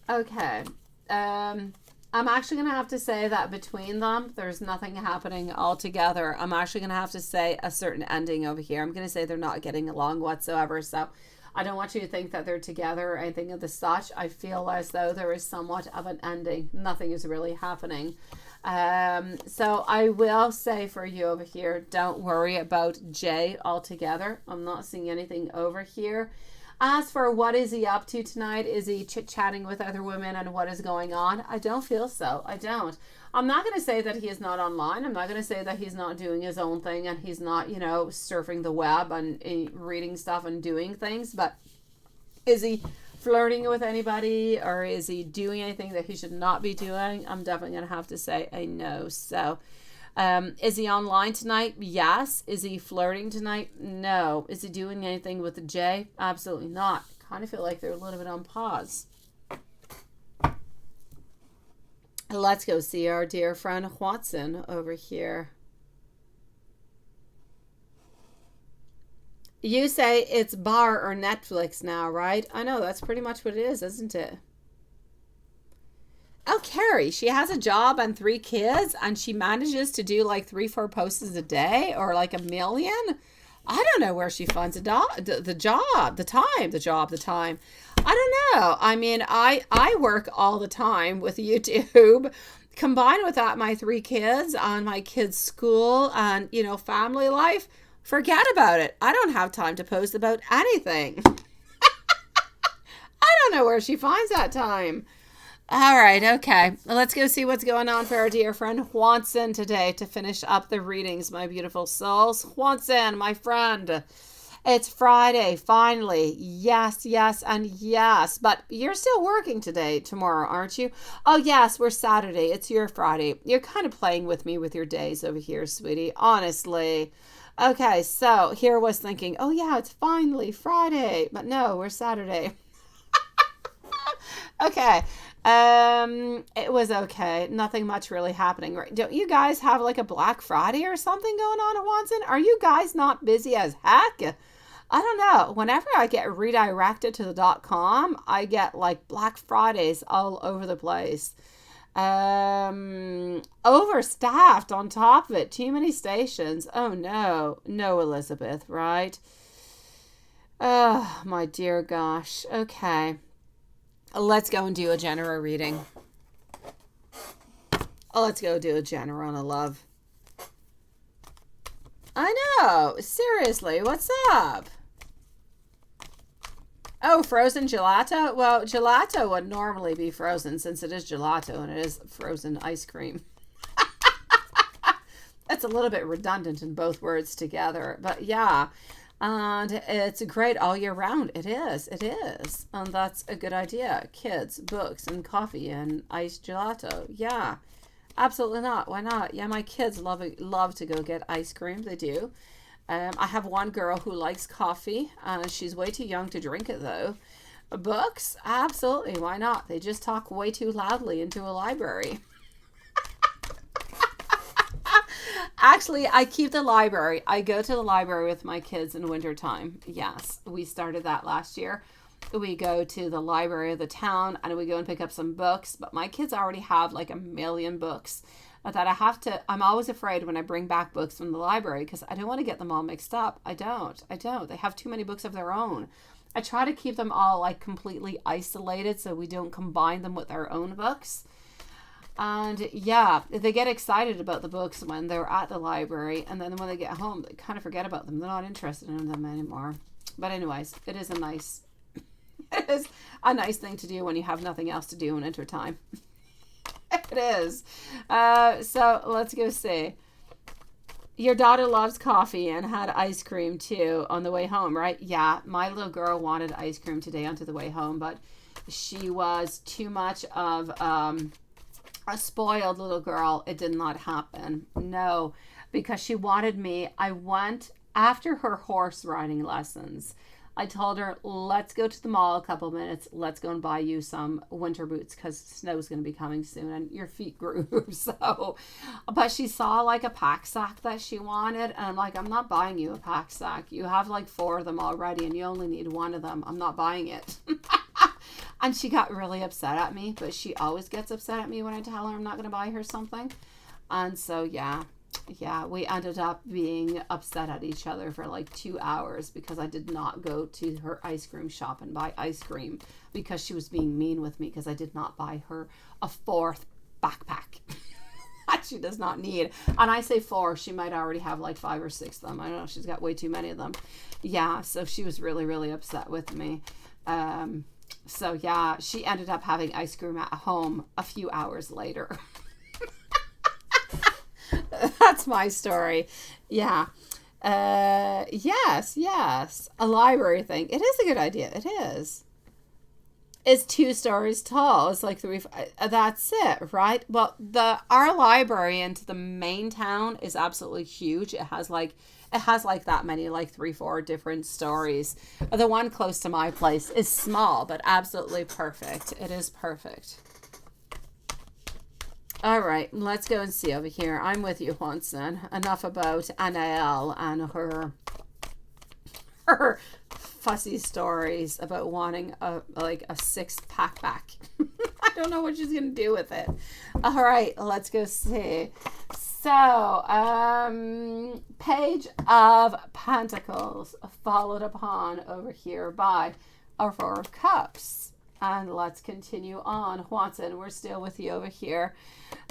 Okay, I'm actually going to have to say that between them, there's nothing happening altogether. I'm actually going to have to say a certain ending over here. I'm going to say they're not getting along whatsoever. So I don't want you to think that they're together or anything of the such. I feel as though there is somewhat of an ending. Nothing is really happening. So I will say for you over here, don't worry about Jay altogether. I'm not seeing anything over here. As for what is he up to tonight, is he chit-chatting with other women and what is going on? I don't feel so. I don't. I'm not going to say that he is not online. I'm not going to say that he's not doing his own thing and he's not, you know, surfing the web and reading stuff and doing things. But is he flirting with anybody, or is he doing anything that he should not be doing? I'm definitely going to have to say a no. So is he online tonight? Yes. Is he flirting tonight? No. Is he doing anything with the J? Absolutely not. Kind of feel like they're a little bit on pause. Let's go see our dear friend Watson over here. You say it's bar or Netflix now, right? I know, that's pretty much what it is, isn't it? Oh, Carrie, she has a job and 3 kids, and she manages to do like 3-4 posts a day, or like 1 million. I don't know where she finds the time. I don't know. I mean, I work all the time with YouTube. Combined with that, my 3 kids and my kids' school and, you know, family life. Forget about it. I don't have time to post about anything. I don't know where she finds that time. All right, okay. Let's go see what's going on for our dear friend Watson today to finish up the readings, my beautiful souls. Watson, my friend, it's Friday, finally. Yes, yes, and yes. But you're still working today, tomorrow, aren't you? Oh, yes, we're Saturday. It's your Friday. You're kind of playing with me with your days over here, sweetie, honestly. Okay, so here was thinking, oh, yeah, it's finally Friday. But no, we're Saturday. Okay. It was okay. Nothing much really happening. Right? Don't you guys have like a Black Friday or something going on at Watson? Are you guys not busy as heck? I don't know. Whenever I get redirected to the .com, I get like Black Fridays all over the place. Overstaffed on top of it. Too many stations. Oh no. No, Elizabeth, right? Oh, my dear gosh. Okay. Let's go and do a general reading. Let's go do a general on a love. I know. Seriously, what's up? Oh, frozen gelato? Well, gelato would normally be frozen since it is gelato and it is frozen ice cream. That's a little bit redundant in both words together. But yeah. And it's great all year round. It is. It is. And that's a good idea. Kids, books, and coffee, and iced gelato. Yeah. Absolutely not. Why not? Yeah, my kids love to go get ice cream. They do. I have one girl who likes coffee. She's way too young to drink it, though. Books? Absolutely. Why not? They just talk way too loudly into a library. Actually, I keep the library. I go to the library with my kids in wintertime. Yes, we started that last year. We go to the library of the town and we go and pick up some books. But my kids already have like 1 million books that I have to. I'm always afraid when I bring back books from the library because I don't want to get them all mixed up. I don't. They have too many books of their own. I try to keep them all like completely isolated so we don't combine them with our own books. And yeah, they get excited about the books when they're at the library, and then when they get home, they kind of forget about them. They're not interested in them anymore. But anyways, it is a nice thing to do when you have nothing else to do in wintertime. It is. So let's go see. Your daughter loves coffee and had ice cream too on the way home, right? Yeah, my little girl wanted ice cream today on the way home, but she was too much of a spoiled little girl. It did not happen. No, because she wanted me. I went after her horse riding lessons. I told her, let's go to the mall a couple minutes. Let's go and buy you some winter boots because snow's going to be coming soon and your feet grew. So, but she saw like a pack sack that she wanted. And I'm like, I'm not buying you a pack sack. You have like 4 of them already and you only need 1 of them. I'm not buying it. And she got really upset at me, but she always gets upset at me when I tell her I'm not going to buy her something. And so, yeah, we ended up being upset at each other for like 2 hours because I did not go to her ice cream shop and buy ice cream because she was being mean with me because I did not buy her a 4th backpack. And she does not need. And I say 4, she might already have like 5 or 6 of them. I don't know, she's got way too many of them. Yeah, so she was really, really upset with me. So yeah, she ended up having ice cream at home a few hours later. That's my story. Yeah. Yes. A library thing. It is a good idea. It is. It's 2 stories tall. It's like 3. That's it, right? Well, our library into the main town is absolutely huge. It has like that many, like 3, 4 different stories. The one close to my place is small, but absolutely perfect. It is perfect. All right, let's go and see over here. I'm with you, Juanson. Enough about Anael and her fussy stories about wanting a 6th pack back. I don't know what she's gonna do with it. All right, let's go see. So, Page of Pentacles, followed upon over here by a 4 of Cups. And let's continue on. Juanson, we're still with you over here.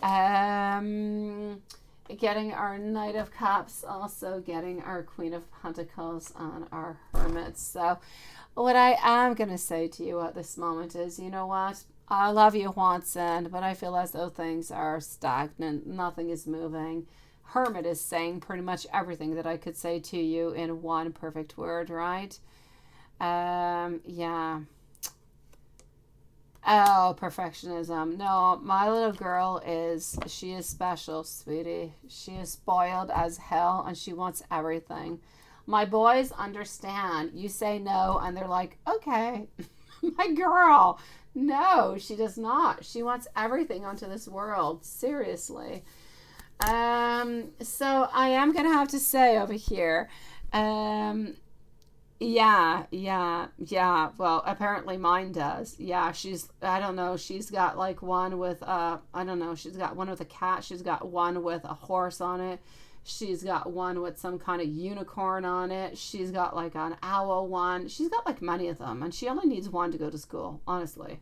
Getting our Knight of Cups, also getting our Queen of Pentacles and our Hermit. So what I am going to say to you at this moment is, you know what? I love you, Juanson, but I feel as though things are stagnant. Nothing is moving. Hermit is saying pretty much everything that I could say to you in one perfect word, right? Yeah. Oh, perfectionism. No, my little girl she is special, sweetie. She is spoiled as hell and she wants everything. My boys understand. You say no and they're like, okay. My girl, no, she does not. She wants everything onto this world. Seriously. So I am going to have to say over here, yeah. Well, apparently mine does. Yeah, I don't know, she's got like one with, I don't know, she's got one with a cat. She's got one with a horse on it. She's got one with some kind of unicorn on it. She's got like an owl one. She's got like many of them, and she only needs one to go to school, honestly.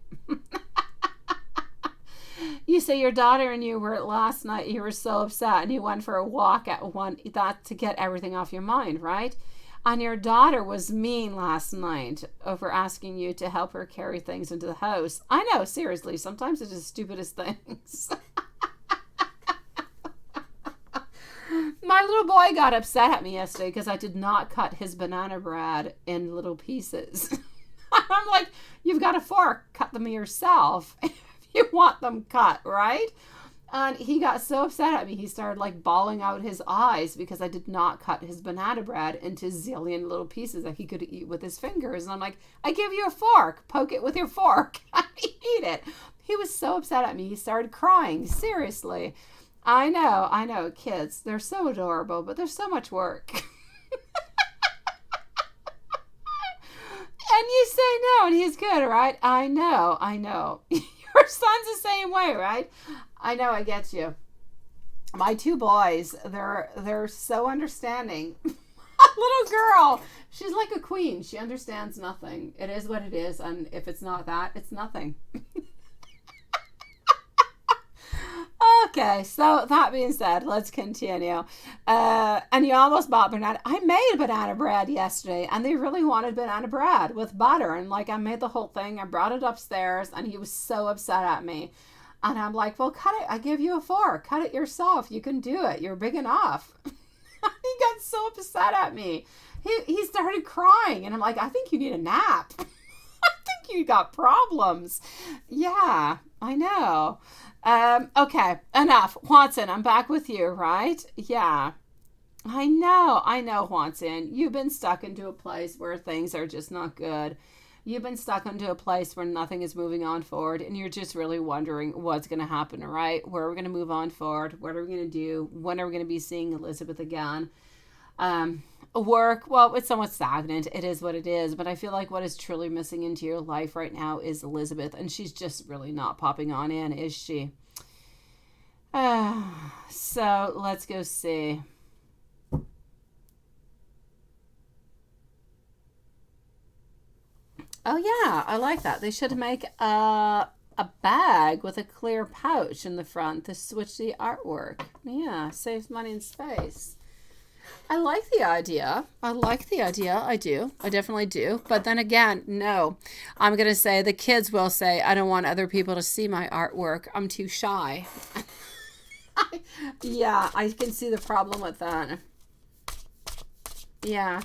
You say your daughter and you were last night, you were so upset and you went for a walk at one, that to get everything off your mind, right? And your daughter was mean last night over asking you to help her carry things into the house. I know, seriously, sometimes it's the stupidest things. My little boy got upset at me yesterday because I did not cut his banana bread in little pieces. I'm like, you've got a fork, cut them yourself if you want them cut, right? And he got so upset at me, he started like bawling out his eyes because I did not cut his banana bread into zillion little pieces that he could eat with his fingers. And I'm like, I give you a fork, poke it with your fork, and eat it. He was so upset at me, he started crying, seriously. I know, kids, they're so adorable, but there's so much work. And you say no, and he's good, right? I know. Your son's the same way, right? I know, I get you. My 2 boys, they're so understanding. Little girl, she's like a queen. She understands nothing. It is what it is, and if it's not that, it's nothing. Okay, so that being said, let's continue. And you almost bought banana. I made banana bread yesterday, and they really wanted banana bread with butter. And like, I made the whole thing. I brought it upstairs, and he was so upset at me. And I'm like, well, cut it. I give you a fork. Cut it yourself. You can do it. You're big enough. He got so upset at me. He started crying, and I'm like, I think you need a nap. I think you got problems. Yeah, I know. Okay, enough. Juanson, I'm back with you, right? Yeah. I know, Juanson. You've been stuck into a place where things are just not good. You've been stuck into a place where nothing is moving on forward, and you're just really wondering what's going to happen, right? Where are we going to move on forward? What are we going to do? When are we going to be seeing Elizabeth again? Work, well, it's somewhat stagnant. It is what it is, but I feel like what is truly missing into your life right now is Elizabeth, and she's just really not popping on in, is she? So let's go see. Oh yeah, I like that. They should make a a bag with a clear pouch in the front to switch the artwork. Yeah, saves money and space. I like the idea. I like the idea. I do. I definitely do. But then again, no. I'm going to say the kids will say, I don't want other people to see my artwork. I'm too shy. Yeah, I can see the problem with that. Yeah.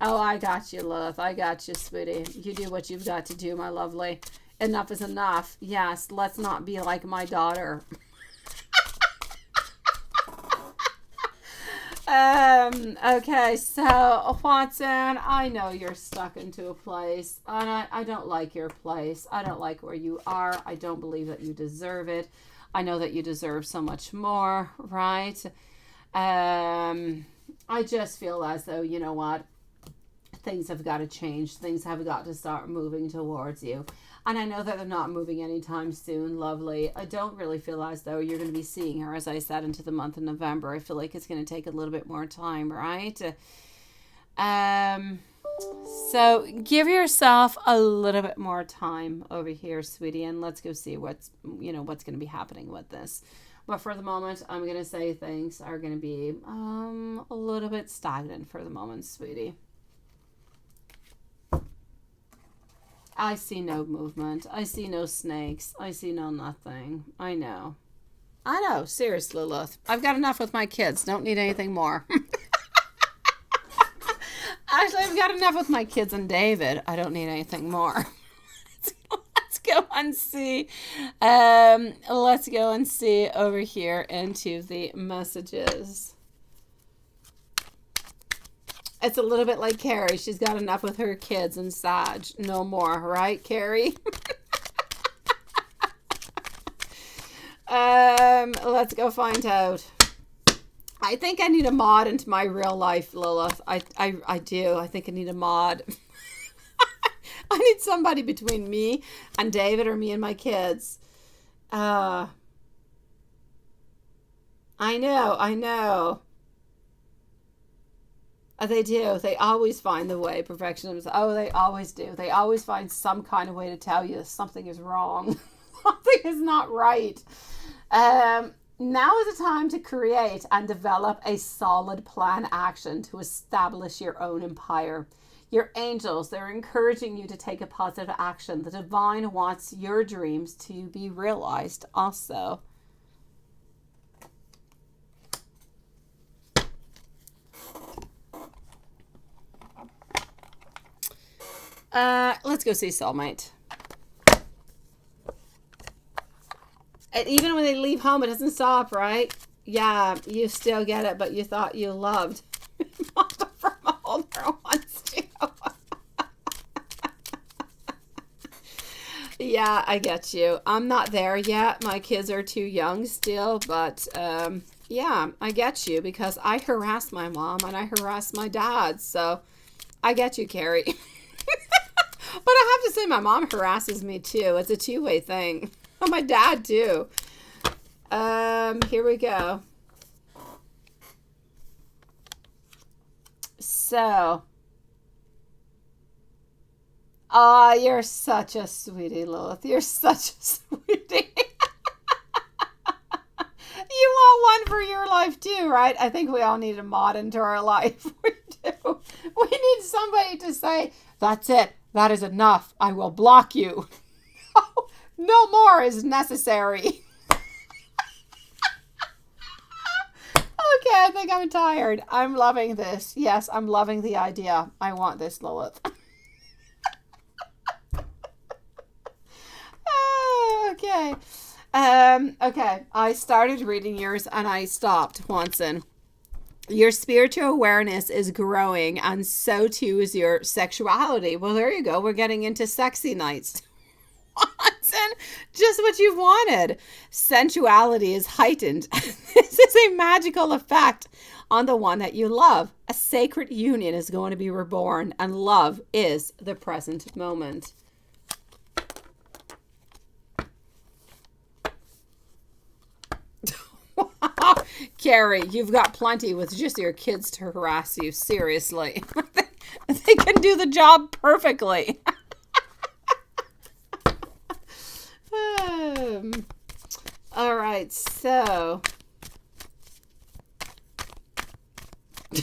Oh, I got you, Lilith. I got you, sweetie. You do what you've got to do, my lovely. Enough is enough. Yes, let's not be like my daughter. Okay, so Watson, I know you're stuck into a place, and I don't like your place. I don't like where you are. I don't believe that you deserve it. I know that you deserve so much more, right? I just feel as though, you know what? Things have got to change. Things have got to start moving towards you. And I know that they're not moving anytime soon, lovely. I don't really feel as though you're going to be seeing her, as I said, into the month of November. I feel like it's going to take a little bit more time, right? So give yourself a little bit more time over here, sweetie, and let's go see what's going to be happening with this. But for the moment, I'm going to say things are going to be a little bit stagnant for the moment, sweetie. I see no movement. I see no snakes. I see no nothing. I know. Seriously, Lilith. I've got enough with my kids. Don't need anything more. Actually, I've got enough with my kids and David. I don't need anything more. Let's go and see. Let's go and see over here into the messages. It's a little bit like Carrie. She's got enough with her kids and Sag. No more, right, Carrie? Let's go find out. I think I need a mod into my real life, Lilith. I do. I think I need a mod. I need somebody between me and David, or me and my kids. I know. They do. They always find the way. Perfectionists. Oh, they always do. They always find some kind of way to tell you something is wrong. Something is not right. Now is the time to create and develop a solid plan action to establish your own empire. Your angels, they're encouraging you to take a positive action. The divine wants your dreams to be realized also. Let's go see soulmate. And even when they leave home, it doesn't stop, right? Yeah, you still get it, but you thought you loved. Mama from a older wants to. Yeah, I get you. I'm not there yet. My kids are too young still, but yeah, I get you, because I harass my mom and I harass my dad. So I get you, Carrie. But I have to say, my mom harasses me too. It's a two-way thing. Oh, my dad too. Here we go. So, you're such a sweetie, Lilith. You're such a sweetie. You want one for your life too, right? I think we all need a mod into our life. We do. We need somebody to say, that's it. That is enough. I will block you. No more is necessary. Okay, I think I'm tired. I'm loving this. Yes, I'm loving the idea. I want this, Lilith. Okay. Okay. I started reading yours and I stopped, Watson. Your spiritual awareness is growing, and so too is your sexuality. Well, there you go. We're getting into sexy nights. Watson, just what you've wanted. Sensuality is heightened. This is a magical effect on the one that you love. A sacred union is going to be reborn, and love is the present moment. Carrie, you've got plenty with just your kids to harass you. Seriously. They can do the job perfectly. All right, so I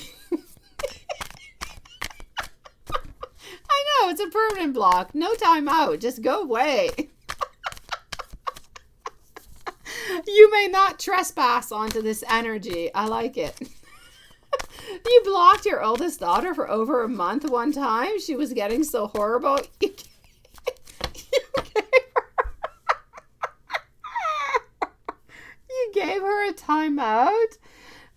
know it's a permanent block. No time out. Just go away. You may not trespass onto this energy. I like it. You blocked your oldest daughter for over a month one time. She was getting so horrible. You gave her a timeout.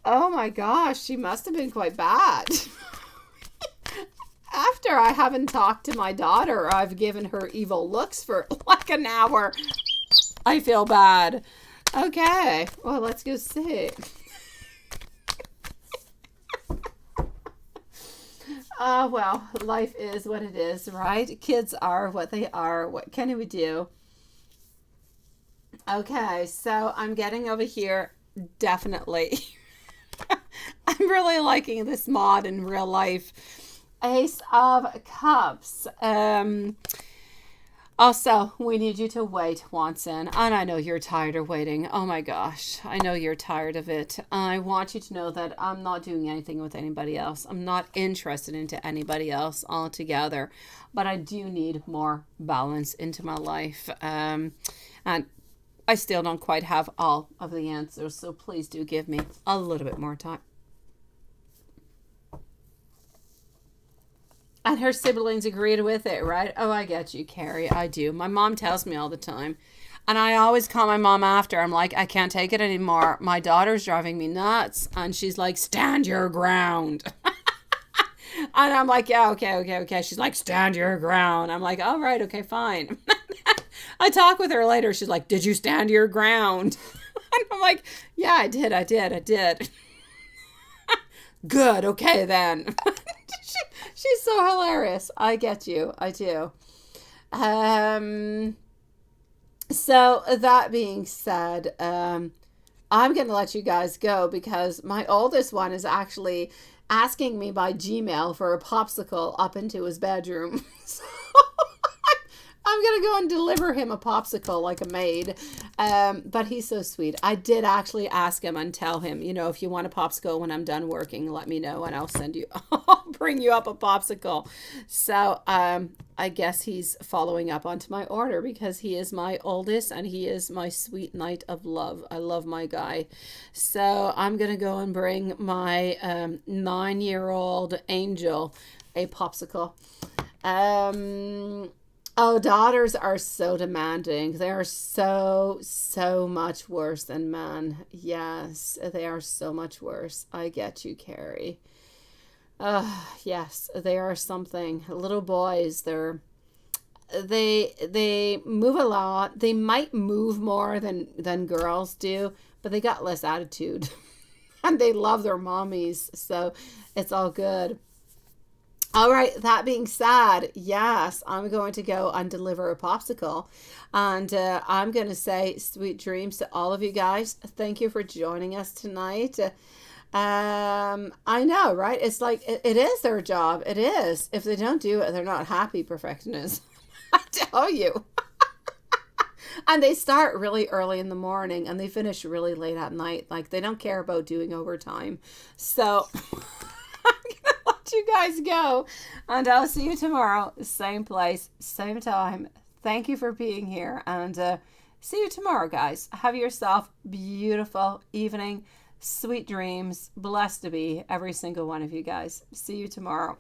Oh my gosh, she must have been quite bad. After I haven't talked to my daughter, or I've given her evil looks for like an hour. I feel bad. Okay, well, let's go see. Well, life is what it is, right? Kids are what they are. What can we do? Okay, so I'm getting over here. Definitely. I'm really liking this mod in real life. Ace of Cups. Also, we need you to wait, Watson. And I know you're tired of waiting. Oh my gosh. I know you're tired of it. I want you to know that I'm not doing anything with anybody else. I'm not interested into anybody else altogether. But I do need more balance into my life. And I still don't quite have all of the answers. So please do give me a little bit more time. And her siblings agreed with it, right? Oh, I get you, Carrie. I do. My mom tells me all the time. And I always call my mom after. I'm like, I can't take it anymore. My daughter's driving me nuts. And she's like, stand your ground. And I'm like, yeah, okay. She's like, stand your ground. I'm like, all right, okay, fine. I talk with her later. She's like, did you stand your ground? And I'm like, yeah, I did. Good, okay then. She's so hilarious. I get you. I do. So that being said, I'm going to let you guys go because my oldest one is actually asking me by Gmail for a popsicle up into his bedroom. So I'm going to go and deliver him a popsicle like a maid. But he's so sweet. I did actually ask him and tell him, you know, if you want a popsicle when I'm done working, let me know and I'll bring you up a popsicle. So I guess he's following up onto my order because he is my oldest and he is my sweet knight of love. I love my guy. So I'm going to go and bring my 9-year-old angel a popsicle. Oh, daughters are so demanding. They are so much worse than men. Yes, they are so much worse. I get you, Carrie. Yes, they are something. Little boys, they move a lot. They might move more than girls do, but they got less attitude. And they love their mommies, so it's all good. All right, that being said, yes, I'm going to go and deliver a popsicle. And I'm going to say sweet dreams to all of you guys. Thank you for joining us tonight. I know, right? It's like, it is their job. It is. If they don't do it, they're not happy perfectionists. I tell you. And they start really early in the morning and they finish really late at night. Like, they don't care about doing overtime. So you guys go, and I'll see you tomorrow, same place, same time. Thank you for being here, and see you tomorrow, guys. Have yourself beautiful evening, sweet dreams, blessed to be every single one of you guys. See you tomorrow.